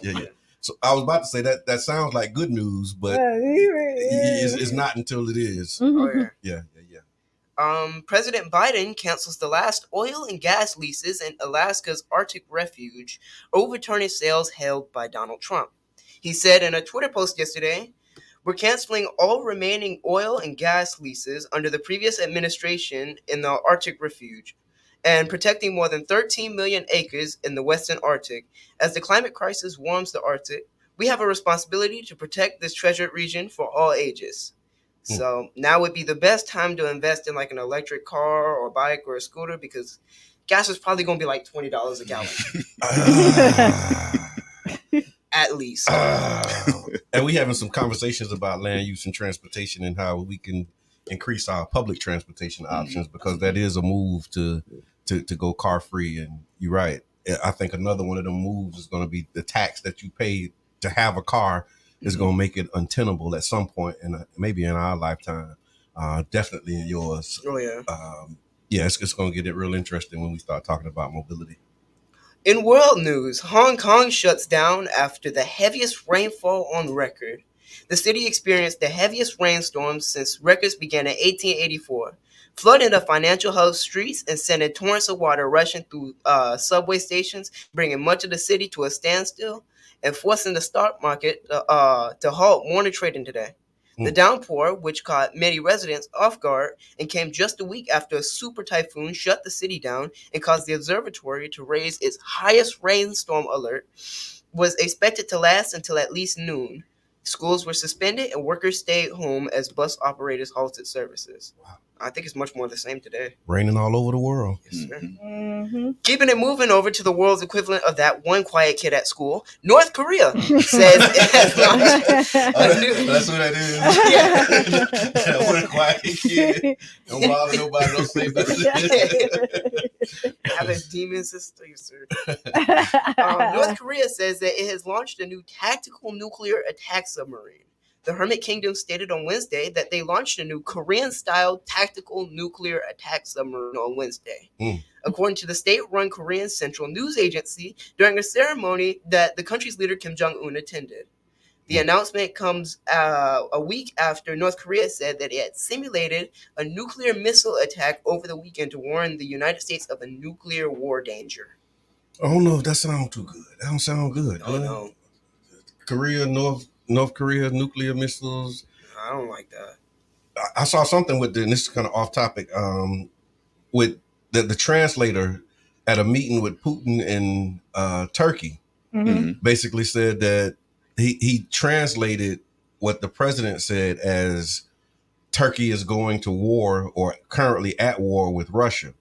Yeah. So I was about to say that sounds like good news, but it's not until it is. Yeah. President Biden cancels the last oil and gas leases in Alaska's Arctic refuge, overturning sales held by Donald Trump. He said in a Twitter post yesterday, "We're canceling all remaining oil and gas leases under the previous administration in the Arctic refuge and protecting more than 13 million acres in the Western Arctic. As the climate crisis warms the Arctic, we have a responsibility to protect this treasured region for all ages." So now would be the best time to invest in like an electric car or bike or a scooter because gas is probably going to be like $20 a gallon. At least. And we having some conversations about land use and transportation and how we can increase our public transportation options because that is a move to go car free. And you're right. I think another one of them moves is going to be the tax that you pay to have a car is going to make it untenable at some point, and maybe in our lifetime, definitely in yours. Oh, yeah. It's going to get it real interesting when we start talking about mobility. In world news, Hong Kong shuts down after the heaviest rainfall on record. The city experienced the heaviest rainstorms since records began in 1884, flooding the financial hub streets and sending torrents of water rushing through subway stations, bringing much of the city to a standstill and forcing the stock market to halt morning trading today. The downpour, which caught many residents off guard and came just a week after a super typhoon shut the city down and caused the observatory to raise its highest rainstorm alert, was expected to last until at least noon. Schools were suspended and workers stayed home as bus operators halted services. Wow. I think it's much more the same today. Raining all over the world. Yes, sir. Keeping it moving over to the world's equivalent of that one quiet kid at school, North Korea says it has launched a new... That's what that is. That one quiet kid. Don't bother nobody. Don't say nothing. Have a demon sister, sir. North Korea says that it has launched a new tactical nuclear attack submarine. The Hermit Kingdom stated on Wednesday that they launched a new Korean-style tactical nuclear attack submarine on Wednesday. According to the state-run Korean Central News Agency, during a ceremony that the country's leader Kim Jong-un attended. The announcement comes a week after North Korea said that it had simulated a nuclear missile attack over the weekend to warn the United States of a nuclear war danger. I don't know if that sounds too good. That don't sound good. Oh, no. North Korea, nuclear missiles. I don't like that. I saw something with and this is kind of off topic, with the translator at a meeting with Putin in Turkey, basically said that he translated what the president said as Turkey is going to war or currently at war with Russia.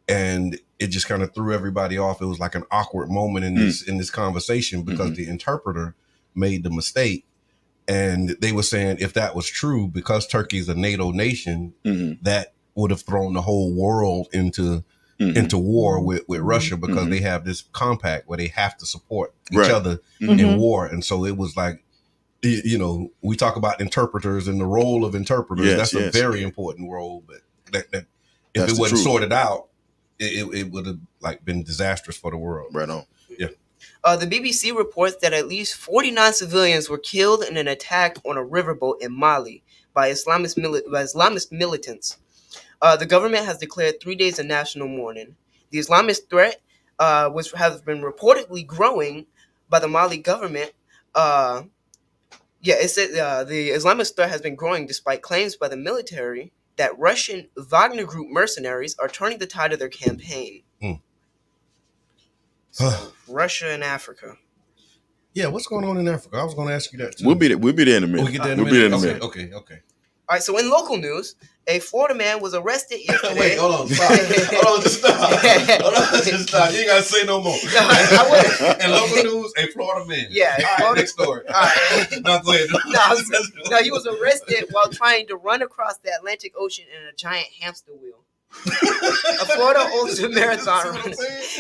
And it just kind of threw everybody off. It was like an awkward moment in this conversation because the interpreter made the mistake. And they were saying if that was true, because Turkey is a NATO nation, that would have thrown the whole world into war with Russia because they have this compact where they have to support each other in war. And so it was like, you know, we talk about interpreters and the role of interpreters. That's a very important role. But that if it wasn't sorted out, it would have like been disastrous for the world. Right on. Yeah. The BBC reports that at least 49 civilians were killed in an attack on a riverboat in Mali by Islamist militants. The government has declared 3 days of national mourning. The Islamist threat has been reportedly growing by the Mali government. It said the Islamist threat has been growing despite claims by the military that Russian Wagner Group mercenaries are turning the tide of their campaign. So, Russia and Africa. Yeah, what's going on in Africa? I was going to ask you that too. We'll be there in a minute. We'll get there in a minute. Okay. All right, so in local news, a Florida man was arrested yesterday. Wait, hold on, stop. Just stop. You ain't got to say no more. In local news, a Florida man. Yeah. All right, next story. All right. No, go ahead. No, he was arrested while trying to run across the Atlantic Ocean in a giant hamster wheel. A Florida ultra marathon runner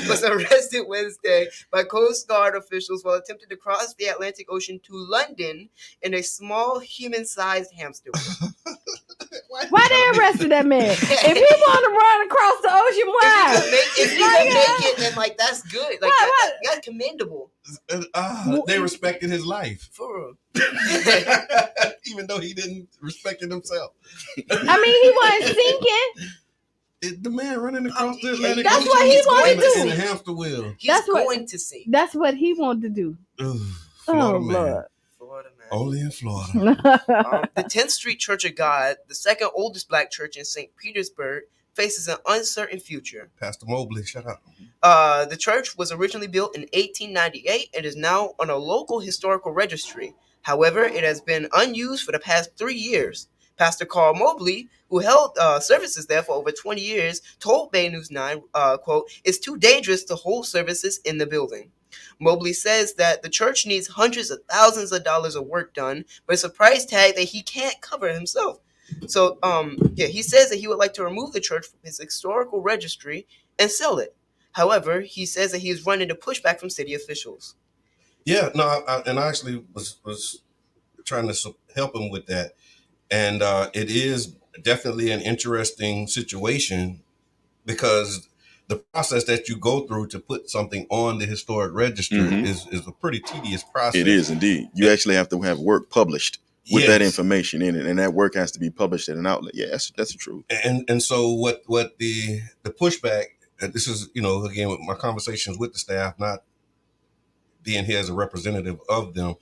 was arrested Wednesday by Coast Guard officials while attempting to cross the Atlantic Ocean to London in a small human-sized hamster wheel. Why they arrested that man? If he want to run across the ocean, why? If you can make it, then like that's good. Like that's commendable. They respected his life. For real. Even though he didn't respect it himself. I mean, he wasn't sinking. The man running across the Atlantic That's what he wanted to do. In a hamster wheel. He's going to see. That's what he wanted to do. Florida man. Lord. Only in Florida. The 10th Street Church of God, the second oldest black church in St. Petersburg, faces an uncertain future. Pastor Mobley, shut up. The church was originally built in 1898 and is now on a local historical registry. However, it has been unused for the past 3 years. Pastor Carl Mobley, who held services there for over 20 years, told Bay News 9, quote, "It's too dangerous to hold services in the building." Mobley says that the church needs hundreds of thousands of dollars of work done, but it's a price tag that he can't cover himself. So, he says that he would like to remove the church from his historical registry and sell it. However, he says that he is running into pushback from city officials. Yeah, no, I actually was trying to help him with that. And it is definitely an interesting situation because the process that you go through to put something on the historic register is a pretty tedious process. It is indeed. You actually have to have work published with that information in it, and that work has to be published at an outlet. Yeah, that's the truth. And so what the pushback, this is, you know, again, with my conversations with the staff, not being here as a representative of them,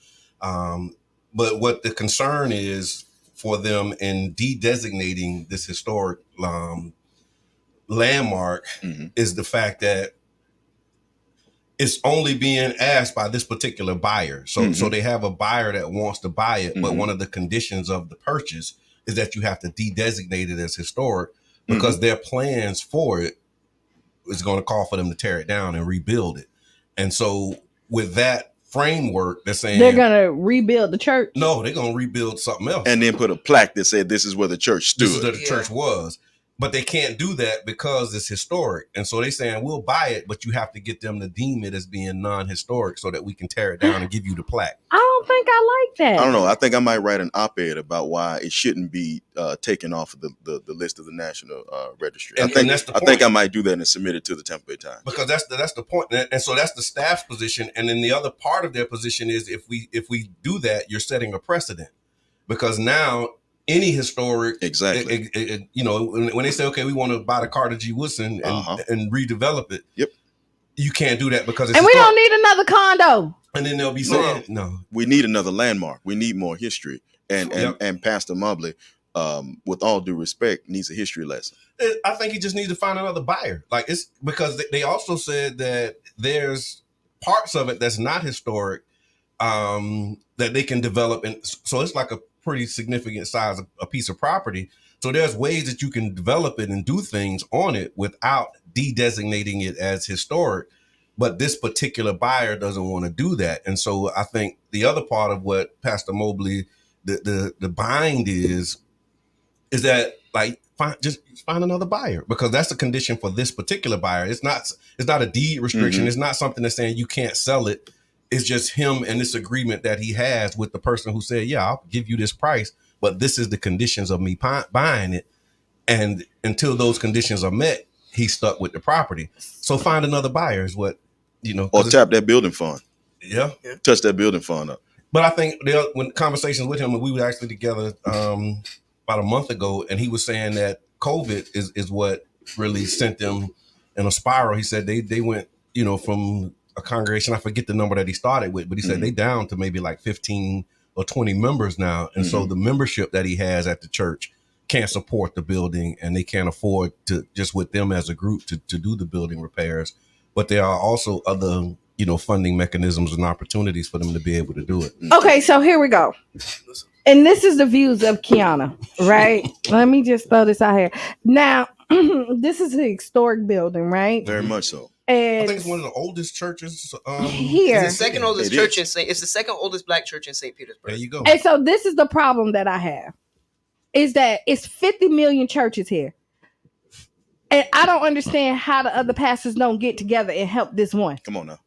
but what the concern is for them in de-designating this historic landmark is the fact that it's only being asked by this particular buyer. So they have a buyer that wants to buy it, but one of the conditions of the purchase is that you have to de-designate it as historic because their plans for it is going to call for them to tear it down and rebuild it. And so with that framework, they're saying they're going to rebuild the church. No, they're going to rebuild something else. And then put a plaque that said this is where the church stood. This is where the church was. But they can't do that because it's historic. And so they're saying, we'll buy it, but you have to get them to deem it as being non-historic so that we can tear it down and give you the plaque. I don't think I like that. I don't know. I think I might write an op-ed about why it shouldn't be taken off of the list of the National Registry. I think I might do that and submit it to the Tampa Bay Times. Because that's the point. And so that's the staff's position. And then the other part of their position is if we do that, you're setting a precedent. Because now any historic, exactly, you know, when they say, okay, we want to buy the Carter G. Woodson and redevelop it, you can't do that because it's and historic. We don't need another condo. And then they'll be saying, no, we need another landmark. We need more history. And Pastor Mobley, with all due respect, needs a history lesson. I think he just needs to find another buyer. Like it's because they also said that there's parts of it that's not historic. that they can develop. And so it's like a pretty significant size, a piece of property. So there's ways that you can develop it and do things on it without de-designating it as historic. But this particular buyer doesn't want to do that. And so I think the other part of what Pastor Mobley, the bind is that like just find another buyer, because that's the condition for this particular buyer. It's not a deed restriction. Mm-hmm. It's not something that's saying you can't sell it. It's just him and this agreement that he has with the person who said, yeah, I'll give you this price, but this is the conditions of me buying it. And until those conditions are met, he's stuck with the property. So find another buyer is what, or tap that building fund. Yeah. Touch that building fund up. But I think when conversations with him, and we were actually together about a month ago, and he was saying that COVID is what really sent them in a spiral. He said they went, from a congregation, I forget the number that he started with, but he said they down to maybe like 15 or 20 members now. And so the membership that he has at the church can't support the building, and they can't afford to, just with them as a group, to do the building repairs. But there are also other, funding mechanisms and opportunities for them to be able to do it. Okay, so here we go. And this is the views of Qiana, right? Let me just throw this out here. Now, this is a historic building, right? Very much so. And I think it's one of the oldest churches here. It's the second oldest church it's the second oldest black church in St. Petersburg. There you go. And so this is the problem that I have, is that it's 50 million churches here. And I don't understand how the other pastors don't get together and help this one. Come on now.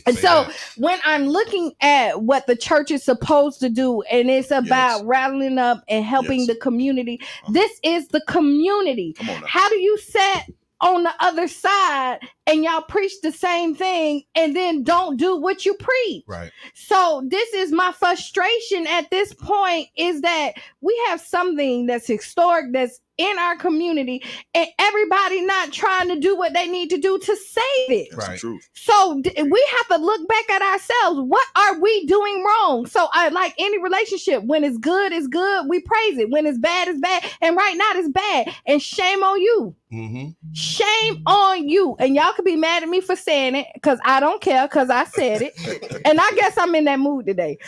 And so when I'm looking at what the church is supposed to do, and it's about rattling up and helping the community, this is the community. How do you set on the other side and y'all preach the same thing and then don't do what you preach? Right. So this is my frustration at this point, is that we have something that's historic, that's in our community, and everybody not trying to do what they need to do to save it. That's the truth. So we have to look back at ourselves. What are we doing wrong? So like any relationship, when it's good, we praise it. When it's bad, it's bad. And right now it's bad. And shame on you. Mm-hmm. Shame on you. And y'all could be mad at me for saying it, because I don't care, because I said it. And I guess I'm in that mood today.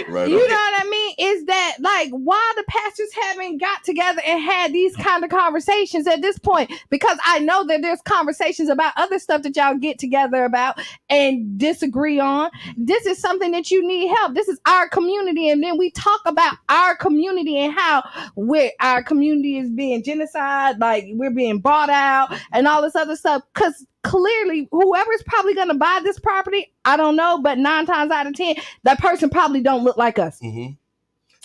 Right. You know what I mean? Is that like why the pastors haven't got together and had these kind of conversations at this point? Because I know that there's conversations about other stuff that y'all get together about and disagree on. This is something that you need help. This is our community. And then we talk about our community and how our community is being genocide, like we're being bought out and all this other stuff. Because clearly whoever's probably going to buy this property, I don't know, but 9 times out of 10, that person probably don't look like us. Mm-hmm.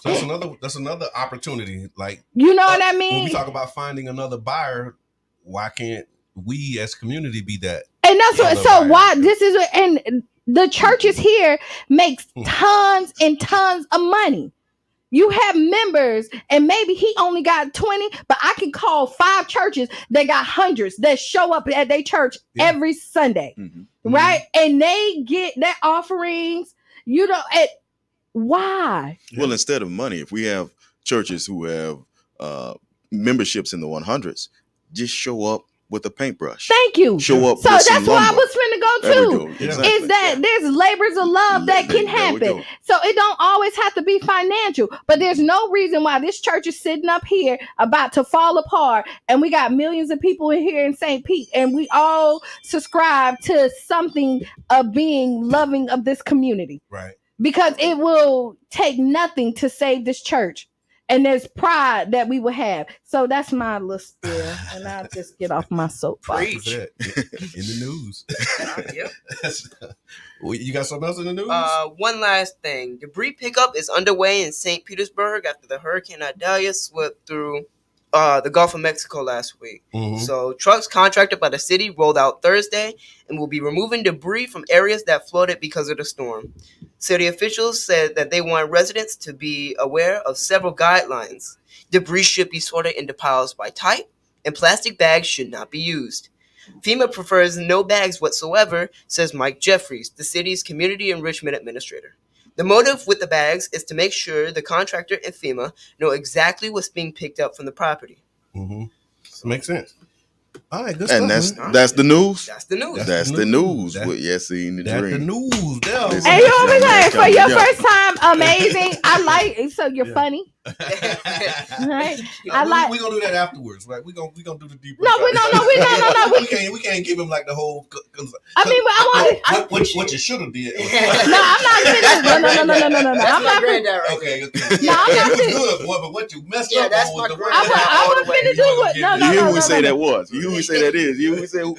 So that's another opportunity. Like, you know what I mean? When we talk about finding another buyer, why can't we as community be that? And that's what. So why this is, and the churches here makes tons and tons of money. You have members, and maybe he only got 20, but I can call 5 churches that got hundreds that show up at their church every Sunday, right? And they get their offerings. Why? Well, instead of money, if we have churches who have memberships in the 100s, just show up with a paintbrush. Thank you. Show up. So with that's some where I lumber. was finna go There we to. go. Exactly. Is that there's labors of love that can There we happen. go. So it don't always have to be financial. But there's no reason why this church is sitting up here about to fall apart, and we got millions of people in here in St. Pete, and we all subscribe to something of being loving of this community. Right. Because it will take nothing to save this church. And there's pride that we will have. So that's my little spiel. And I'll just get off my soapbox. In the news. Yep. You got something else in the news? One last thing. Debris pickup is underway in St. Petersburg after the Hurricane Idalia swept through the Gulf of Mexico last week. Mm-hmm. So trucks contracted by the city rolled out Thursday and will be removing debris from areas that flooded because of the storm. City officials said that they want residents to be aware of several guidelines. Debris should be sorted into piles by type, and plastic bags should not be used. FEMA prefers no bags whatsoever, says Mike Jeffries, the city's community enrichment administrator. The motive with the bags is to make sure the contractor and FEMA know exactly what's being picked up from the property. Mm-hmm. Makes sense. All right, good And stuff. that's the news. That's the news. That's the news. With Yassine the That's Dream. the news. Listen, Hey, you know what I'm saying? For your first time, amazing. I like. So you're funny. Right? I like. We're gonna do that afterwards, right? We're gonna do the deep. No, We can't give him like the whole. I mean, I want what you should have did. No, I'm not finished. No. That's I'm my not granddad right Okay. No, I'm not It was finished. good, boy, but what you messed Yeah, up that's on my was the word. granddad. I was finna do what? No. You hear who we say that was. You hear who we say that is. You hear who we say who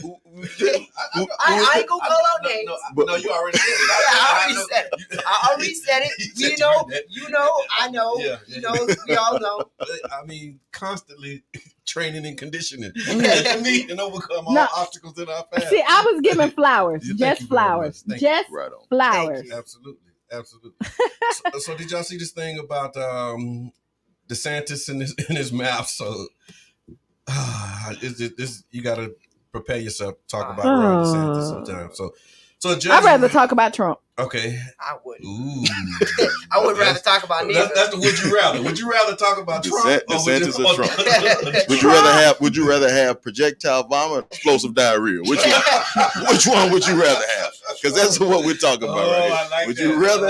I ain't gonna call out names. No, you already said it. I already said it. You know, I know. Yeah. You know, we all know. I mean, constantly training and conditioning to meet and overcome all obstacles in our path. See, I was giving flowers. Just flowers. Thank you. Just flowers. Absolutely. So did y'all see this thing about DeSantis in his map? So this you got to prepare yourself to talk about Ron DeSantis sometimes. So I'd rather talk about Trump. Okay. I wouldn't. Ooh. I would rather talk about neither. That's the would you rather. Would you rather talk about Trump or DeSantis or Trump? Would you rather have projectile vomit or explosive diarrhea? Which one would you rather have? Because that's what we're talking about right here. Like would you rather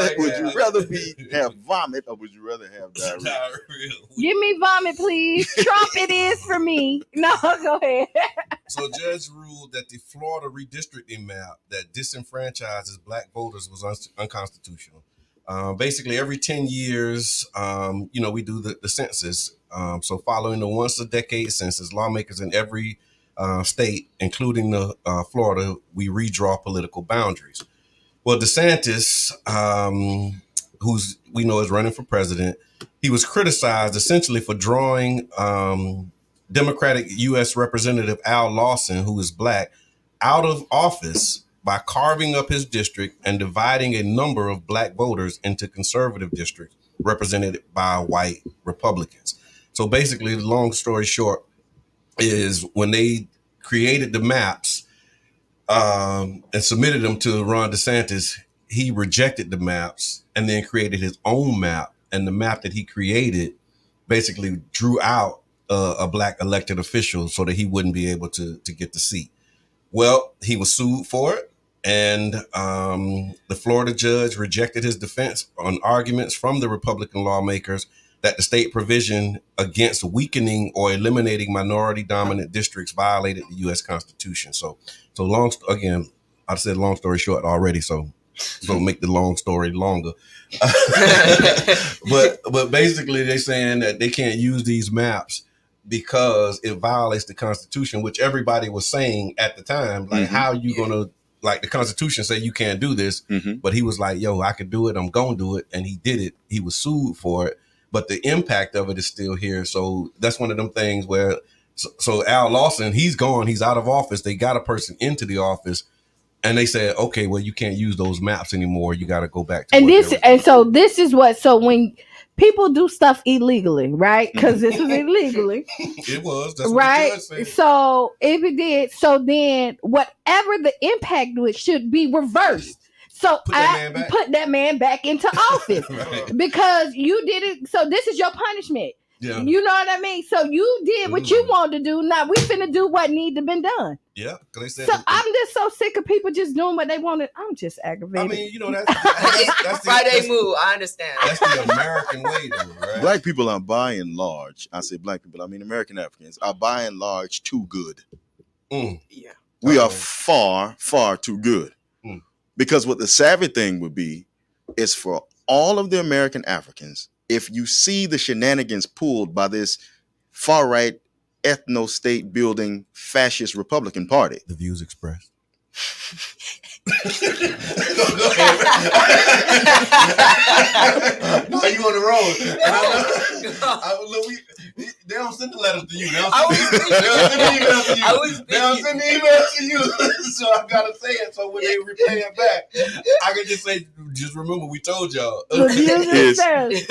have vomit or would you rather have diarrhea? Give me vomit, please. Trump it is for me. No, go ahead. So a judge ruled that the Florida redistricting map that disenfranchises black voters was unconstitutional. Basically, every 10 years, we do the census. So following the once a decade census, lawmakers in every state, including Florida, we redraw political boundaries. Well, DeSantis, who's we know is running for president, he was criticized essentially for drawing Democratic U.S. Representative Al Lawson, who is black, out of office by carving up his district and dividing a number of black voters into conservative districts represented by white Republicans. So basically, the long story short is when they created the maps and submitted them to Ron DeSantis, he rejected the maps and then created his own map. And the map that he created basically drew out a black elected official so that he wouldn't be able to get the seat. Well, he was sued for it. And the Florida judge rejected his defense on arguments from the Republican lawmakers that the state provision against weakening or eliminating minority dominant districts violated the U.S. Constitution. So long story short already. So don't make the long story longer. but basically they're saying that they can't use these maps because it violates the Constitution, which everybody was saying at the time, like, how you going to, like, the Constitution say you can't do this, but he was like, yo, I could do it. I'm going to do it. And he did it. He was sued for it, but the impact of it is still here. So that's one of them things where, so Al Lawson, he's gone. He's out of office. They got a person into the office and they said, okay, well, you can't use those maps anymore. You got to go back to So when people do stuff illegally, right? Because this was illegally. It was. That's right. What the judge said. So if it did, so then whatever the impact should be reversed. So put that man back into office because you did it. So this is your punishment. Yeah. You know what I mean? So you did what you wanted to do. Now we finna do what need to be done. Yeah. So I'm just so sick of people just doing what they wanted. I'm just aggravated. I mean, that's Friday move. I understand. That's the American way, though, right? Black people are by and large, I say black people, I mean American Africans, are by and large too good. Yeah. We are far, far too good. Because what the savvy thing would be is for all of the American Africans, if you see the shenanigans pulled by this far-right ethno-state building fascist Republican Party. The views expressed. No, you on the road. They don't send the letters to you. They don't send the emails to you. So I gotta say it. So when they replay it back, I can just say, just remember we told y'all. And you said it.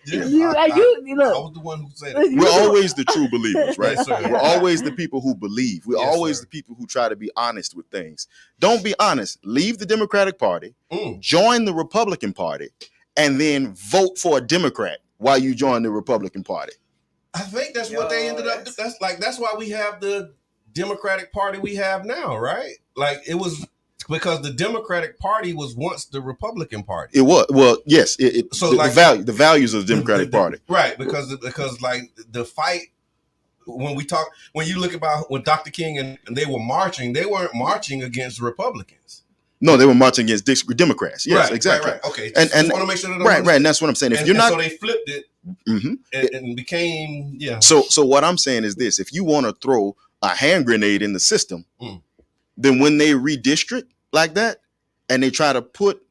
Yeah, I was the one who said it. We're always the true believers, right? We're always the people who believe. We're always the people who try to be honest with things. Don't be honest. Leave the Democratic Party, join the Republican Party, and then vote for a Democrat while you join the Republican Party. I think that's what they ended up. That's why we have the Democratic Party we have now, right? Like it was because the Democratic Party was once the Republican Party. It was yes. So the values of the Democratic Party, right? Because like the fight when you look about when Dr. King and they were marching, they weren't marching against Republicans. No, they were marching against Democrats. Yes, right, exactly. Right. Okay, and want to make sure that right, and that's what I'm saying. If you're not, so they flipped it and became So what I'm saying is this: if you want to throw a hand grenade in the system, then when they redistrict like that and they try to put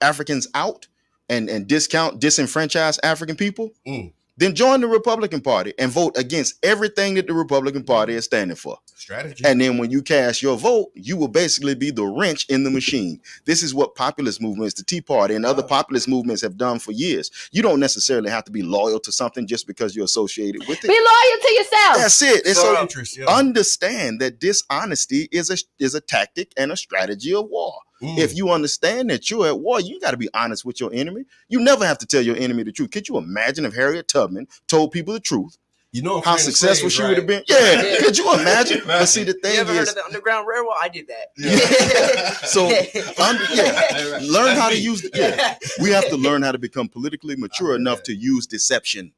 Africans out and disenfranchise African people, then join the Republican Party and vote against everything that the Republican Party is standing for. Strategy. And then when you cast your vote, you will basically be the wrench in the machine. This is what populist movements, the Tea Party and other populist movements have done for years. You don't necessarily have to be loyal to something just because you're associated with it. Be loyal to yourself. That's it. And so interest, understand that dishonesty is a tactic and a strategy of war. If you understand that you're at war, you got to be honest with your enemy. You never have to tell your enemy the truth. Could you imagine if Harriet Tubman told people the truth? You know how successful she would have been. Yeah. Could you imagine? But see, the thing you ever is, heard of the Underground Railroad? I did that. So learn how to use. We have to learn how to become politically mature enough to use deception.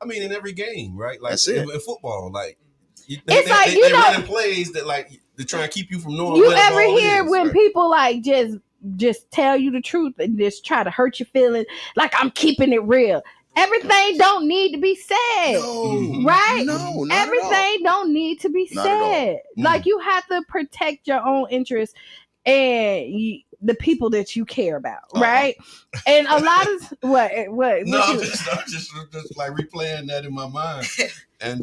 I mean, in every game, right? Like That's it. In football, like They running plays that like they try to keep you from knowing. You where the ever ball hear is, when right? people like just tell you the truth and just try to hurt your feelings? Like, I'm keeping it real. Everything don't need to be said, right? No, not everything don't need to be Not at all. said. Like, you have to protect your own interests and the people that you care about, right? And a lot of what No, I'm just like replaying that in my mind, and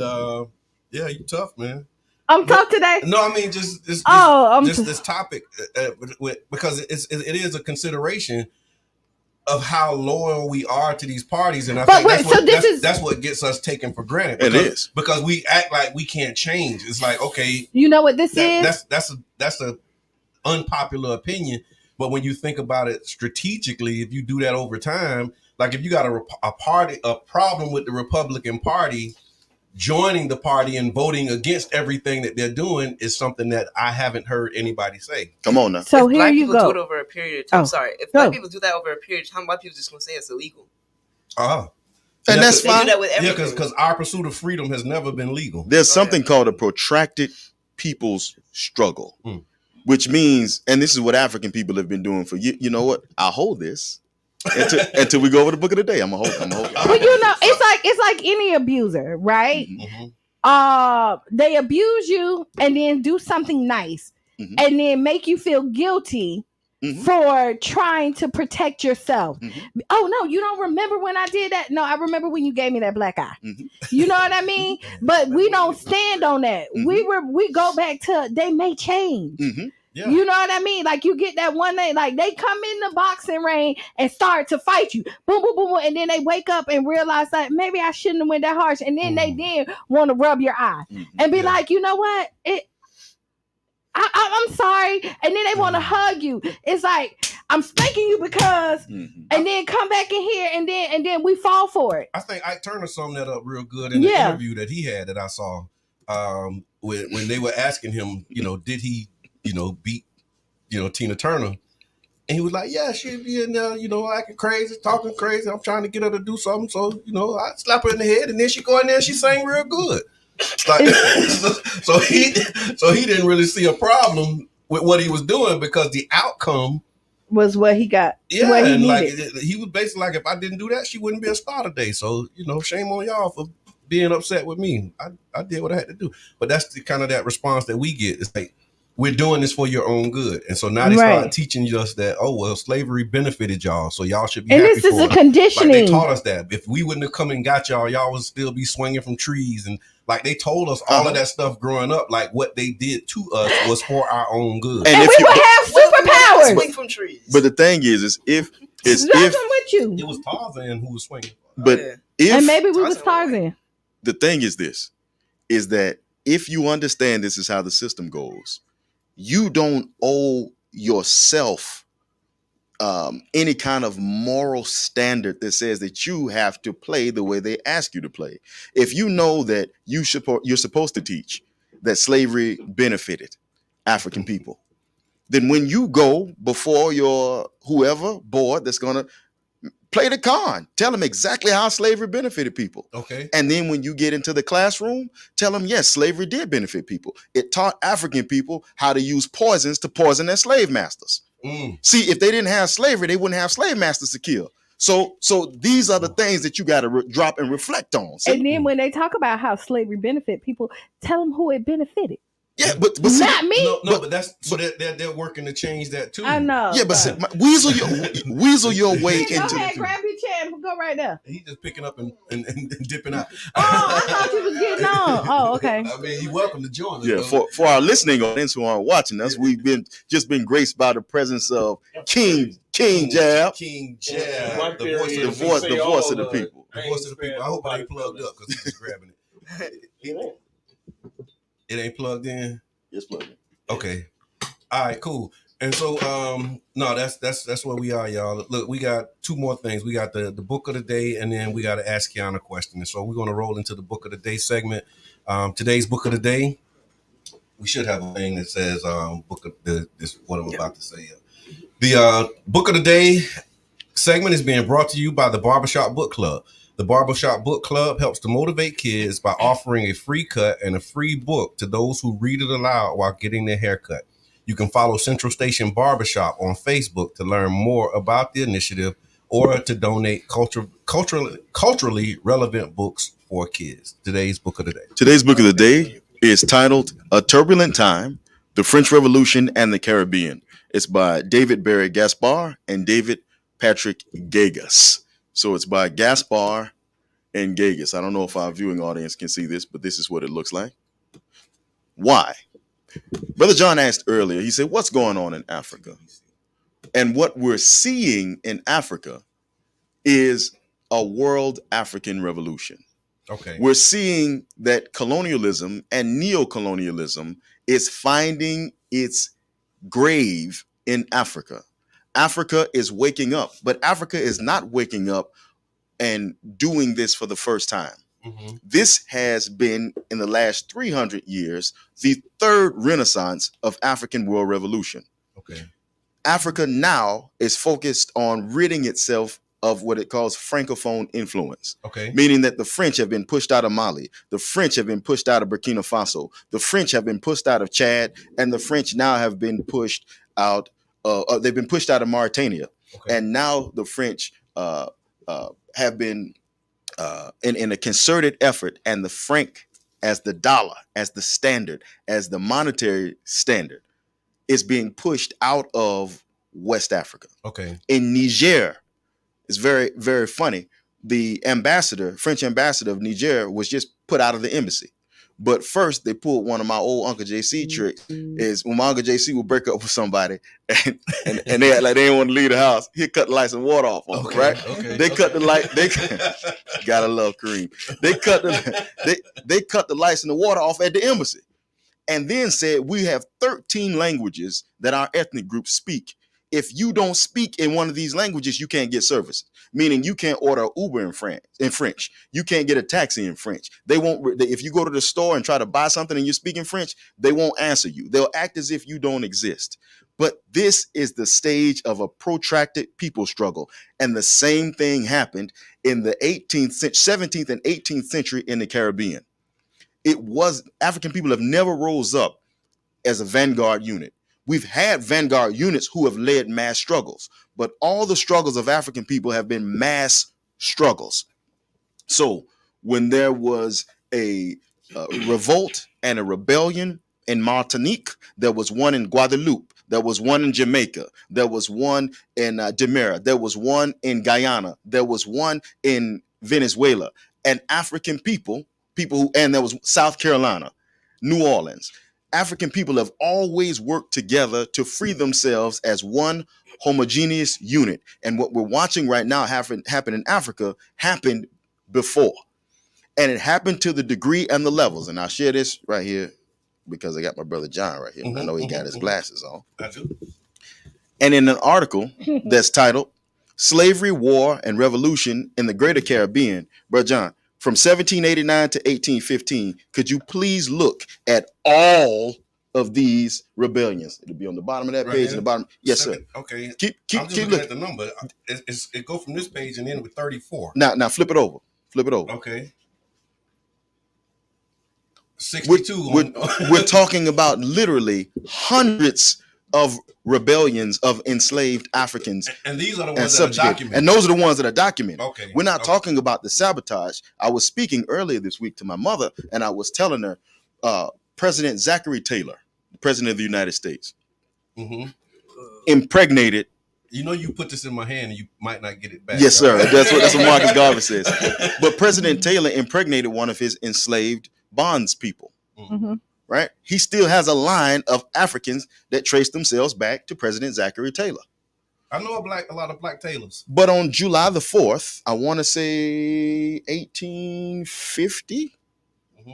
yeah, you tough, man. I'm tough today. No, I mean just this topic because it is a consideration of how loyal we are to these parties, and I think that's what gets us taken for granted. Because we act like we can't change. It's like, okay, you know what this is? That's a unpopular opinion, but when you think about it strategically, if you do that over time, like if you got a problem with the Republican Party, joining the party and voting against everything that they're doing is something that I haven't heard anybody say. Come on now. So if here black you people go. do it over a period of time. If black people do that over a period of time, white people just gonna say it's illegal. And They that's do fine. that with everything. because our pursuit of freedom has never been legal. There's something called a protracted people's struggle, which means, and this is what African people have been doing for you know what? I'll hold this until we go over the book of the day. I'm gonna hold. Well, you know, it's like any abuser, right? They abuse you and then do something nice and then make you feel guilty for trying to protect yourself. Oh no, you don't remember when I did that? No, I remember when you gave me that black eye. You know what I mean? But we don't stand on that. We go back to they may change. Yeah. You know what I mean? Like you get that one day, like they come in the boxing ring and start to fight you. Boom, boom, boom, boom. And then they wake up and realize that maybe I shouldn't have went that harsh. And then they then want to rub your eye and be like, you know what? I'm sorry. And then they want to hug you. It's like, I'm spanking you because, and then come back in here and then we fall for it. I think Ike Turner summed that up real good in the interview that he had that I saw when they were asking him, did he, beat, Tina Turner. And he was like, yeah, she'd be in there, acting crazy, talking crazy. I'm trying to get her to do something. So, I slap her in the head and then she go in there and she sang real good. Like, so he didn't really see a problem with what he was doing because the outcome was what he got. Yeah, what he and needed. he was basically like, if I didn't do that, she wouldn't be a star today. So, shame on y'all for being upset with me. I did what I had to do. But that's the kind of that response that we get. It's like, we're doing this for your own good. And so now they start teaching us that, slavery benefited y'all. So y'all should be happy this is for a it. conditioning. Like they taught us that. If we wouldn't have come and got y'all would still be swinging from trees. And like they told us all of that stuff growing up, like what they did to us was for our own good. And we would have superpowers. Swing from trees. But the thing is if with you. It was Tarzan who was swinging. But and maybe we was Tarzan. The thing is this, is that if you understand this is how the system goes, you don't owe yourself any kind of moral standard that says that you have to play the way they ask you to play. If you know that you're supposed to teach that slavery benefited African people, then when you go before your whoever board that's going to play the con, tell them exactly how slavery benefited people. Okay. And then when you get into the classroom, tell them, yes, slavery did benefit people. It taught African people how to use poisons to poison their slave masters. See, if they didn't have slavery, they wouldn't have slave masters to kill. So these are the things that you got to drop and reflect on. See? And then when they talk about how slavery benefit people, tell them who it benefited. Yeah, but not me. But that's so they're working to change that too. I know. Yeah, but weasel your way Go into. ahead, grab your chair and go right there. He's just picking up and dipping out. Oh, I thought you was getting on. Oh, okay. I mean, you're welcome to join us. Yeah, for our listening audience who aren't watching us, we've been graced by the presence of King Jab. King Jab, the voice of the people. The voice of the people. I hope it ain't plugged up because he's just grabbing it. It ain't plugged in. It's plugged in. Okay. All right. Cool. And so, no, that's where we are, y'all. Look, we got two more things. We got the book of the day, and then we got to ask Qiana a question. And so we're going to roll into the book of the day segment. Today's book of the day. We should have a thing that says book of this. What I'm about to say. The book of the day segment is being brought to you by the Barbershop Book Club. The Barbershop Book Club helps to motivate kids by offering a free cut and a free book to those who read it aloud while getting their hair cut. You can follow Central Station Barbershop on Facebook to learn more about the initiative or to donate culturally relevant books for kids. Today's book of the day. Today's book of the day is titled A Turbulent Time, The French Revolution and the Caribbean. It's by David Barry Gaspar and David Patrick Gegas. So it's by Gaspar and Gegas. I don't know if our viewing audience can see this, but this is what it looks like. Why? Brother John asked earlier, he said, what's going on in Africa? And what we're seeing in Africa is a world African revolution. Okay. We're seeing that colonialism and neocolonialism is finding its grave in Africa. Africa is waking up, but Africa is not waking up and doing this for the first time. Mm-hmm. This has been, in the last 300 years, the third renaissance of African world revolution. Okay. Africa now is focused on ridding itself of what it calls Francophone influence. Okay. Meaning that the French have been pushed out of Mali. The French have been pushed out of Burkina Faso. The French have been pushed out of Chad. And the French now have been pushed out. They've been pushed out of Mauritania. Okay. And now the French have been in a concerted effort, and the franc as the dollar, as the standard, as the monetary standard, is being pushed out of West Africa. Okay. In Niger, it's very, very funny. The French ambassador of Niger was just put out of the embassy. But first, they pulled one of my old Uncle JC tricks. Is when my Uncle JC would break up with somebody and they act like they didn't want to leave the house, he'd cut the lights and water off on them, right? Okay. They cut the light. They gotta love Kareem. They cut the lights and the water off at the embassy, and then said, we have 13 languages that our ethnic groups speak. If you don't speak in one of these languages, you can't get service. Meaning you can't order Uber in French. You can't get a taxi in French. They won't. If you go to the store and try to buy something and you speak in French, they won't answer you. They'll act as if you don't exist. But this is the stage of a protracted people struggle. And the same thing happened in the 17th and 18th century in the Caribbean. African people have never rose up as a vanguard unit. We've had vanguard units who have led mass struggles, but all the struggles of African people have been mass struggles. So when there was a revolt and a rebellion in Martinique, there was one in Guadeloupe, there was one in Jamaica, there was one in Demerara, there was one in Guyana, there was one in Venezuela, and African people and there was South Carolina, New Orleans. African people have always worked together to free themselves as one homogeneous unit. And what we're watching right now happen in Africa happened before. And it happened to the degree and the levels. And I'll share this right here because I got my brother John right here. I know he got his glasses on. I do. And in an article that's titled Slavery, War, and Revolution in the Greater Caribbean, Brother John, from 1789 to 1815, could you please look at all of these rebellions? It'll be on the bottom of that page. In the bottom. Yes, sir. Okay. Keep I'm just looking looking at the number. It go from this page and end with 34. Now flip it over. Flip it over. Okay. 62. We're talking about literally hundreds of rebellions of enslaved Africans. And these are the ones that are documented. And those are the ones that are documented. Okay. We're not talking about the sabotage. I was speaking earlier this week to my mother, and I was telling her President Zachary Taylor, the President of the United States, impregnated. You know, you put this in my hand and you might not get it back. Yes, sir. That's what Marcus Garvey says. But President Taylor impregnated one of his enslaved bondspeople. Right? He still has a line of Africans that trace themselves back to President Zachary Taylor. I know a lot of black Taylors. But on July the 4th, I want to say 1850.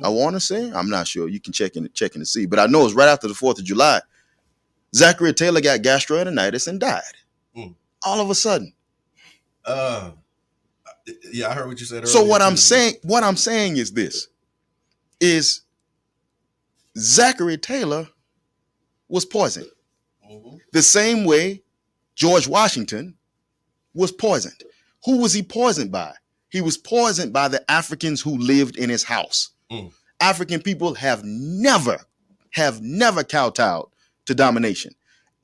I want to say, I'm not sure. You can check in to see, but I know it's right after the 4th of July. Zachary Taylor got gastroenteritis and died. All of a sudden. Yeah, I heard what you said earlier. So what I'm saying is this: is Zachary Taylor was poisoned. The same way George Washington was poisoned. Who was he poisoned by? He was poisoned by the Africans who lived in his house. African people have never kowtowed to domination.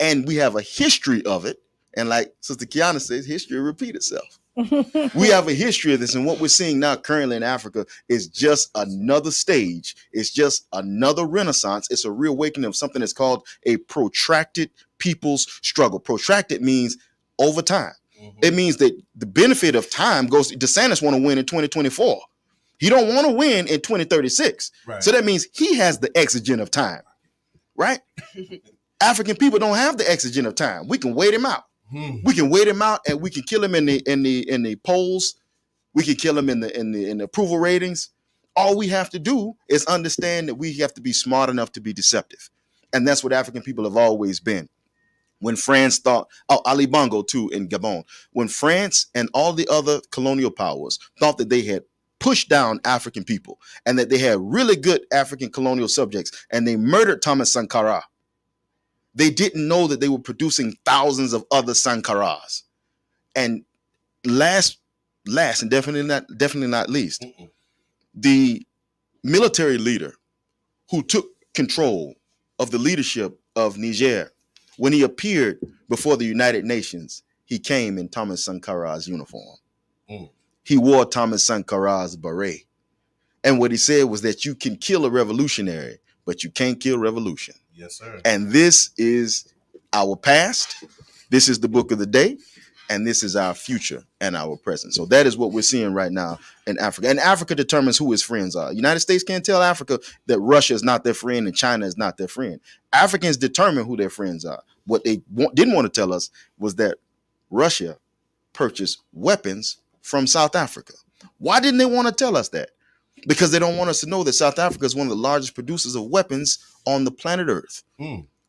And we have a history of it. And like Sister Qiana says, history repeats itself. We have a history of this, and what we're seeing now currently in Africa is just another stage. It's just another renaissance. It's a reawakening of something that's called a protracted people's struggle. Protracted means over time. It means that the benefit of time goes. DeSantis want to win in 2024. He don't want to win in 2036. Right. So that means he has the exigent of time, right? African people don't have the exigent of time. We can wait him out. We can wait him out, and we can kill him in the polls. We can kill him in the approval ratings. All we have to do is understand that we have to be smart enough to be deceptive, and that's what African people have always been. When France thought, Ali Bongo too in Gabon, when France and all the other colonial powers thought that they had pushed down African people and that they had really good African colonial subjects, and they murdered Thomas Sankara. They didn't know that they were producing thousands of other Sankaras. And last and definitely not least, the military leader who took control of the leadership of Niger, when he appeared before the United Nations, he came in Thomas Sankara's uniform. He wore Thomas Sankara's beret. And what he said was that you can kill a revolutionary, but you can't kill revolution. Yes, sir. And this is our past. This is the book of the day. And this is our future and our present. So that is what we're seeing right now in Africa. And Africa determines who its friends are. The United States can't tell Africa that Russia is not their friend and China is not their friend. Africans determine who their friends are. What they didn't want to tell us was that Russia purchased weapons from South Africa. Why didn't they want to tell us that? Because they don't want us to know that South Africa is one of the largest producers of weapons on the planet Earth.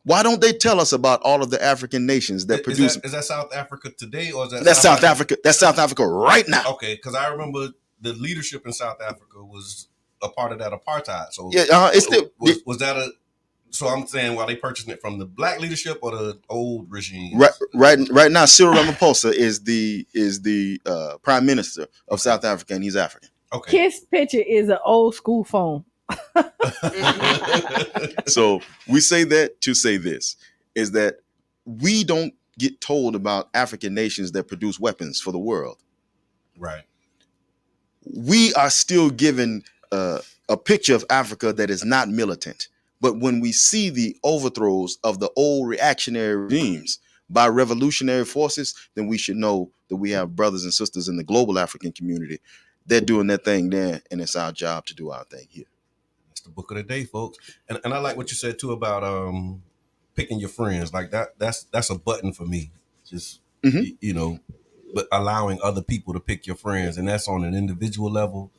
Why don't they tell us about all of the African nations that produce? Is that South Africa today, or is that that's South Africa? That's South Africa right now. Okay, because I remember the leadership in South Africa was a part of that apartheid. So yeah, it's still was that a? So I'm saying, while they purchasing it from the black leadership or the old regime? Right now, Cyril Ramaphosa is the prime minister of South Africa, and he's African. Okay. His picture is an old school phone. So we say that to say this, is that we don't get told about African nations that produce weapons for the world. Right. We are still given a picture of Africa that is not militant. But when we see the overthrows of the old reactionary regimes by revolutionary forces, then we should know that we have brothers and sisters in the global African community. They're doing their thing there, and it's our job to do our thing here. It's the book of the day, folks. And I like what you said too about picking your friends. Like that's a button for me. Just you know, but allowing other people to pick your friends, and that's on an individual level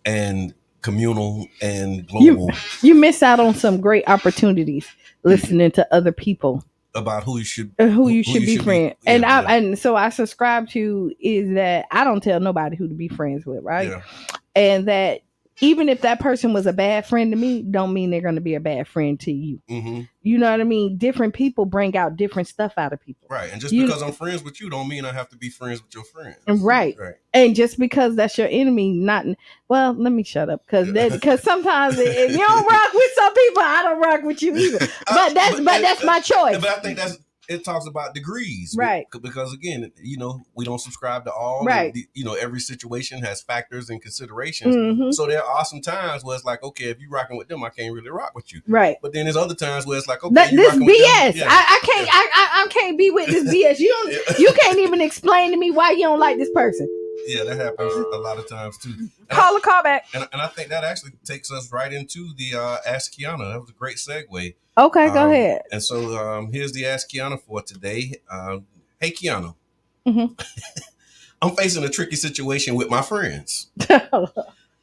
and communal and global. You miss out on some great opportunities listening to other people about who you should be friends. And yeah. and so I subscribe to is that I don't tell nobody who to be friends with, right? Yeah. And that even if that person was a bad friend to me, don't mean they're going to be a bad friend to you. Mm-hmm. You know what I mean? Different people bring out different stuff out of people. Right. And just because I'm friends with you don't mean I have to be friends with your friends. Right. And just because that's your enemy, not well, let me shut up because sometimes if you don't rock with some people, I don't rock with you either. But that's my choice. But I think it talks about degrees, right? Because again, we don't subscribe to all. Right. And, every situation has factors and considerations. Mm-hmm. So there are some times where it's like, okay, if you're rocking with them, I can't really rock with you. Right. But then there's other times where it's like, okay, this BS. Yeah. I can't be with this BS. You can't even explain to me why you don't like this person. Yeah, that happens a lot of times too. Call back. And I think that actually takes us right into the Ask Qiana. That was a great segue. Okay, go ahead. And so here's the Ask Qiana for today. Hey, Qiana. Mm-hmm. I'm facing a tricky situation with my friends.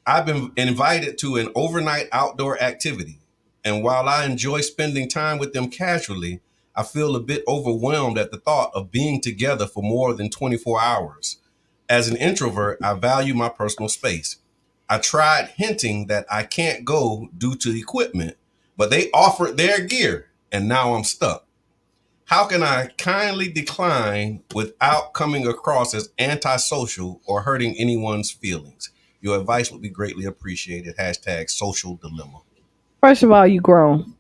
I've been invited to an overnight outdoor activity. And while I enjoy spending time with them casually, I feel a bit overwhelmed at the thought of being together for more than 24 hours. As an introvert, I value my personal space. I tried hinting that I can't go due to equipment, but they offered their gear, and now I'm stuck. How can I kindly decline without coming across as antisocial or hurting anyone's feelings? Your advice would be greatly appreciated. # social dilemma. First of all, you grown.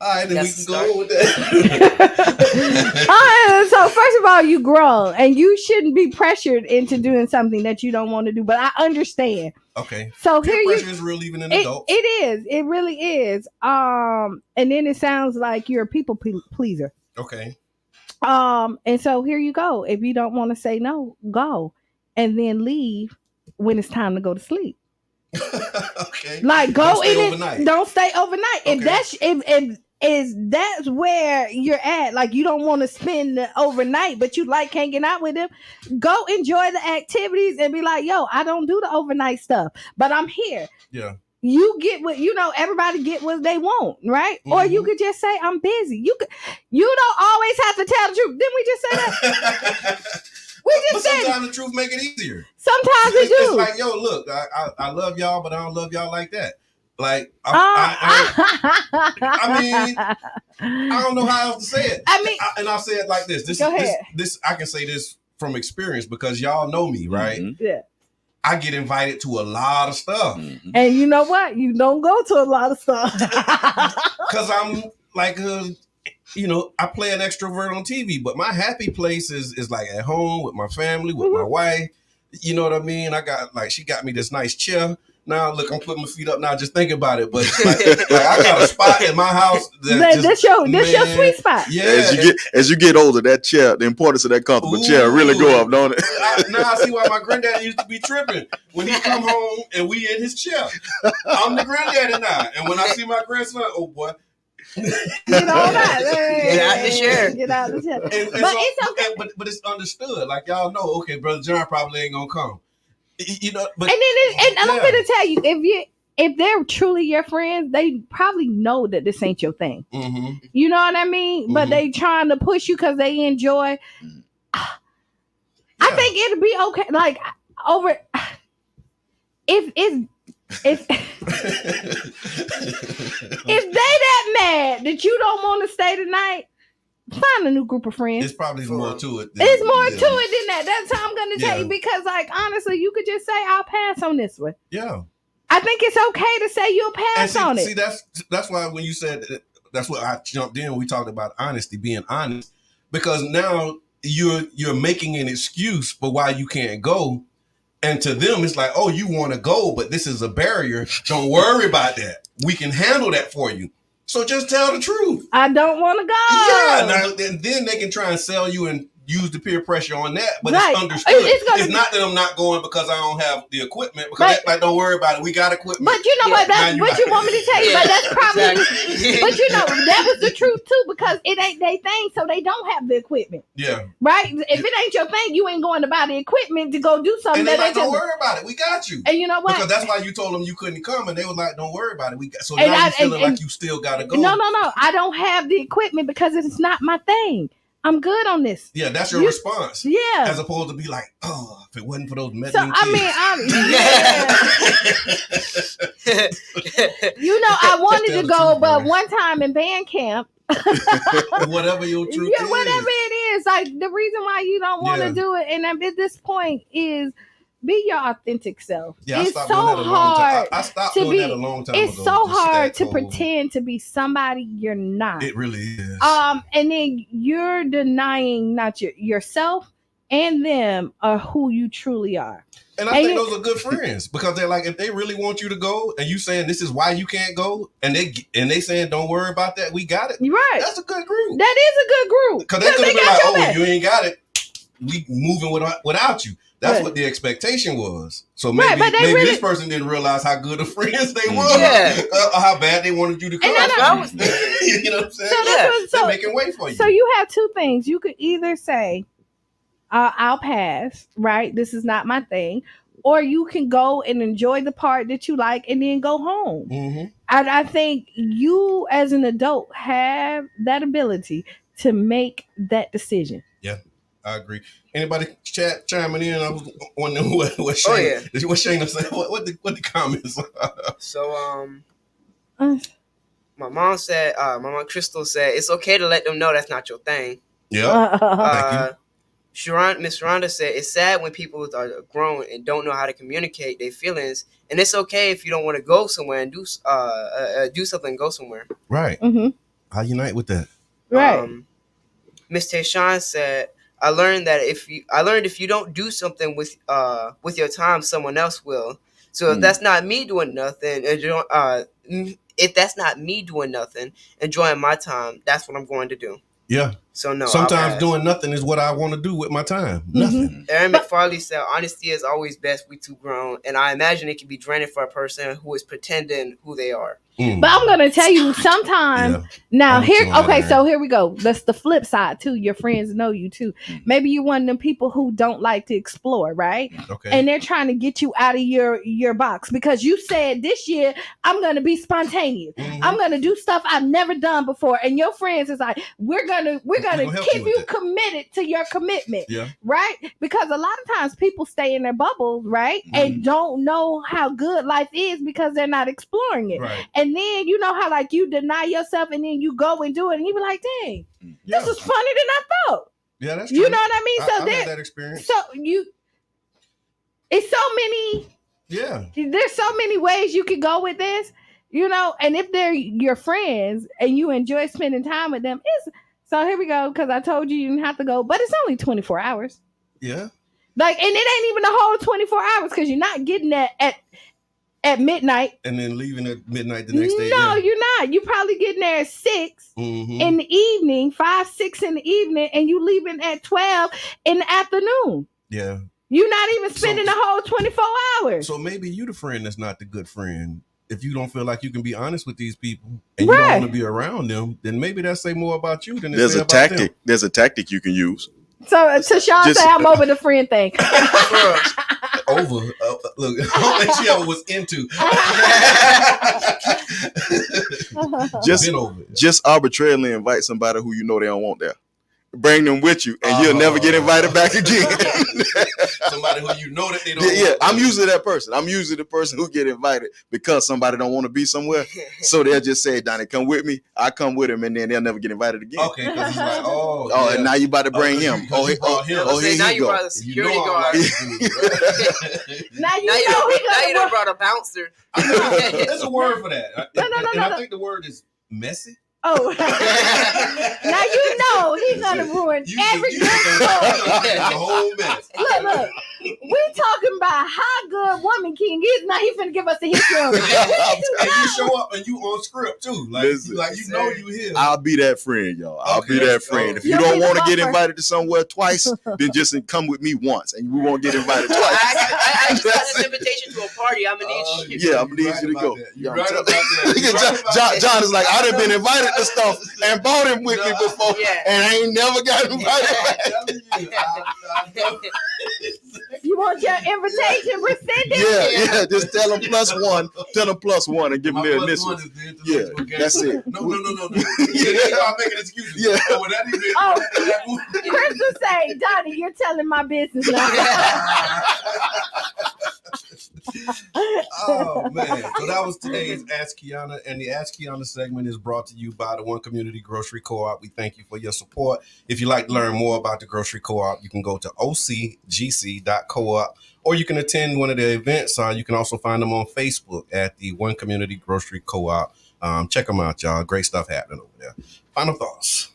All right, then we can go with that. So first of all, you grown, and you shouldn't be pressured into doing something that you don't want to do. But I understand. Okay. So peer here pressure is real, even in adults. It is. It really is. And then it sounds like you're a people pleaser. Okay. And so here you go. If you don't want to say no, go, and then leave when it's time to go to sleep. Okay. Like go in overnight. Don't stay overnight. Okay. If that's where you're at, like you don't want to spend the overnight, but you like hanging out with them, go enjoy the activities and be like, yo, I don't do the overnight stuff, but I'm here. Yeah. You get what everybody get what they want, right? Mm-hmm. Or you could just say I'm busy. You don't always have to tell the truth. Didn't we just say that? But sometimes the truth make it easier. Sometimes it do. It's like, yo, look, I love y'all, but I don't love y'all like that. Like, I mean, I don't know how else to say it. And I'll say it like this. This I can say this from experience because y'all know me, right? Mm-hmm. Yeah. I get invited to a lot of stuff. Mm-hmm. And you know what? You don't go to a lot of stuff. Because I'm like, I play an extrovert on TV, but my happy place is like at home with my family, with my wife. You know what I mean? She got me this nice chair. Now, look, I'm putting my feet up now just thinking about it. But like I got a spot in my house. That's your sweet spot. Yeah. As you get older, that chair, the importance of that comfortable chair really go up, don't it? Now I see why my granddad used to be tripping. When he come home and we in his chair. I'm the granddaddy now. And when I see my grandson, oh boy. Get out the chair. Get out the chair. It's okay. But it's understood. Like y'all know, okay, Brother John probably ain't gonna come. But I'm gonna tell you, if they're truly your friends, they probably know that this ain't your thing. Mm-hmm. You know what I mean? Mm-hmm. But they trying to push you because they enjoy. Yeah. I think it'll be okay. Like if they that mad that you don't want to stay tonight, find a new group of friends. It's probably more to it. It's more to it than that. That's how I'm going to tell you because, like, honestly, you could just say, "I'll pass on this one." Yeah, I think it's okay to say you'll pass on it. See, that's why when you said that's what I jumped in. We talked about honesty, being honest, because now you're making an excuse for why you can't go. And to them, it's like, oh, you want to go, but this is a barrier. Don't worry about that. We can handle that for you. So just tell the truth. I don't want to go. Yeah, and then they can try and sell you and use the peer pressure on that, but Right. it's understood. It's not that I'm not going because I don't have the equipment. Because like, don't worry about it. We got equipment. But you know what? That's what you want me to tell you. But that's probably. Exactly. But you know that was the truth too, because it ain't their thing, so they don't have the equipment. Yeah. Right. If it ain't your thing, you ain't going to buy the equipment to go do something. And they that like, don't worry about it. We got you. And you know what? Because that's why you told them you couldn't come, and they was like, don't worry about it. We got. So And now you feeling like you still got to go. No. I don't have the equipment because it's not my thing. I'm good on this. Yeah, that's your response. Yeah. As opposed to be like, oh, if it wasn't for those meddling So kids. You know, I wanted to go, but one time in band camp. Whatever your truth is. Whatever it is. Like the reason why you don't want to do it, and at this point is be your authentic self. Yeah, it's so hard. I stopped doing that a long time ago. It's so hard to pretend to be somebody you're not. It really is. And then you're denying not yourself and them are who you truly are. And I think those are good friends because they're like, if they really want you to go, and you saying this is why you can't go, and they saying don't worry about that, we got it. Right. That's a good group. That is a good group. Because they could have been like, oh, you ain't got it. We moving without you. That's what the expectation was. So maybe this person didn't realize how good of friends they were. Yeah. Or how bad they wanted you to come. That's what I was thinking. You know what I'm saying? They're making way for you. So you have two things. You could either say, I'll pass, right? This is not my thing. Or you can go and enjoy the part that you like and then go home. Mm-hmm. I think you as an adult have that ability to make that decision. Yeah, I agree. Anybody chiming in? I was wondering what Shayna, what Shayna said. What the comments are. So my mom Crystal said it's okay to let them know that's not your thing. Yeah. Thank you. Miss Rhonda said it's sad when people are grown and don't know how to communicate their feelings, and it's okay if you don't want to go somewhere and do something and go somewhere. Right. Mm-hmm. I unite with that. Right. Miss Tayshawn said, I learned if you don't do something with your time, someone else will. So if that's not me doing nothing, enjoying my time, that's what I'm going to do. Yeah. So no. Sometimes doing nothing is what I want to do with my time. Nothing. Aaron McFarley said, honesty is always best. We too grown. And I imagine it can be draining for a person who is pretending who they are. But I'm going to tell you sometimes now so here we go. That's the flip side too. Your friends know you too. Maybe you're one of them people who don't like to explore, right? Okay. And they're trying to get you out of your box because you said this year I'm going to be spontaneous. I'm going to do stuff I've never done before. And your friends is like, we're going to keep you committed to your commitment. Yeah. Right? Because a lot of times people stay in their bubbles, right? And don't know how good life is because they're not exploring it. Right. And then you know how like you deny yourself and then you go and do it and you be like, dang, this is funner than I thought. Yeah, that's true. You know what I mean? I had that experience. So it's so many. Yeah. There's so many ways you could go with this, you know, and if they're your friends and you enjoy spending time with them, so here we go, because I told you didn't have to go, but it's only 24 hours. Yeah. Like, and it ain't even the whole 24 hours because you're not getting that at midnight. And then leaving at midnight the next day. No, you're not. You probably getting there at 6 in the evening, 5, 6 in the evening, and you leaving at 12 in the afternoon. Yeah. You're not even spending the whole 24 hours. So maybe you the friend that's not the good friend. If you don't feel like you can be honest with these people and you don't want to be around them, then maybe that say more about you than it say about them. There's a tactic you can use. So Tashawn say I'm over the friend thing. Look, I don't think she ever was into. Just arbitrarily invite somebody who you know they don't want there. Bring them with you, and you'll never get invited back again. Somebody who you know that they don't. Yeah, I'm usually that person. I'm usually the person who get invited because somebody don't want to be somewhere. So they'll just say, "Donnie, come with me." I come with him, and then they'll never get invited again. Okay, because it's like, and now you about to bring him. Now you brought a security guard. Now you done brought a bouncer. There's a word for that. No. I think the word is messy. Oh, now you know he's gonna ruin every good story. The whole mess. Look. We talking about how good Woman King is. Now he finna give us a history of it. And you show up and you on script too. Like, Listen, you know you here. I'll be that friend, y'all. I'll be that friend. If you don't want to get invited to somewhere twice, then just come with me once, and we won't get invited twice. I just got an invitation to a party. I'm gonna need you. Yeah, I'm gonna need you to go. You're right about that. John is like, I've been invited to stuff and brought him with me before, and I ain't never got invited back. You want your invitation rescinded? Yeah. Just tell them +1. Tell them +1 and give them their initials. Yeah, that's it. No. I'm making excuses. Yeah. Chris will say, Donnie, you're telling my business now. Oh man! So that was today's Ask Qiana, and the Ask Qiana segment is brought to you by the One Community Grocery Co-op. We thank you for your support. If you'd like to learn more about the grocery co-op, you can go to ocgc.coop, or you can attend one of the events. You can also find them on Facebook at the One Community Grocery Co-op. Check them out, y'all. Great stuff happening over there. Final thoughts.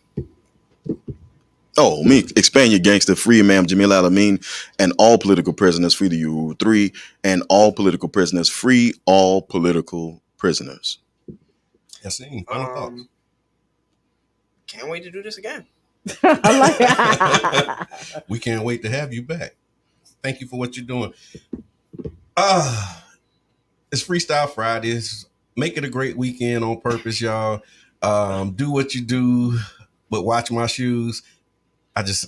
Oh, me, expand your gangster, free Imam Jamil Al-Amin, and all political prisoners, free the U3, and all political prisoners, free all political prisoners. Yes, final thoughts. Can't wait to do this again. We can't wait to have you back. Thank you for what you're doing. It's Freestyle Fridays. Make it a great weekend on purpose, y'all. Do what you do, but watch my shoes.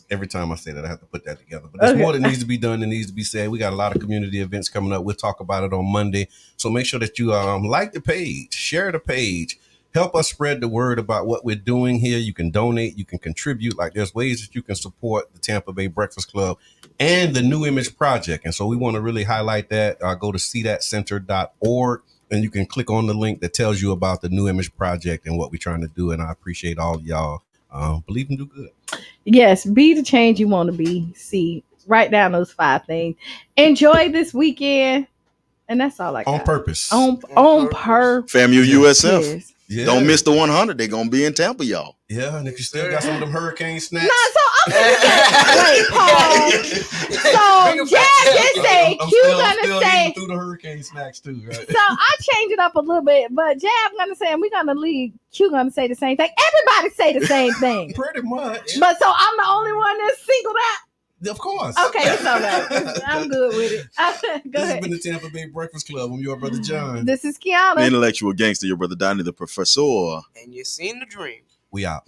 Every time I say that, I have to put that together. But there's more that needs to be done, that needs to be said. We got a lot of community events coming up. We'll talk about it on Monday. So make sure that you like the page, share the page, help us spread the word about what we're doing here. You can donate, you can contribute. Like, there's ways that you can support the Tampa Bay Breakfast Club and the New Image Project. And so we want to really highlight that. Go to seethatcenter.org. And you can click on the link that tells you about the New Image Project and what we're trying to do. And I appreciate all of y'all. Believe and do good. Yes, be the change you want to be. See, write down those 5 things. Enjoy this weekend. And that's all I got. On purpose. On purpose. FAMU USF. Yes. Yeah. Don't miss the 100. They're going to be in Tampa, y'all. Yeah, and if you still got some of them hurricane snacks. No, so I'm wait, Paul. So Jazz just say Q gonna say through the hurricane snacks too, right? So I change it up a little bit, but Jab gonna say, and we're gonna leave Q gonna say the same thing. Everybody say the same thing. Pretty much. But so I'm the only one that's singled out. Of course. Okay, it's all right. I'm good with it. This has been the Tampa Bay Breakfast Club. I'm your brother John. This is Qiana. The intellectual gangster, your brother Donnie, the professor. And you've seen the dream. We out.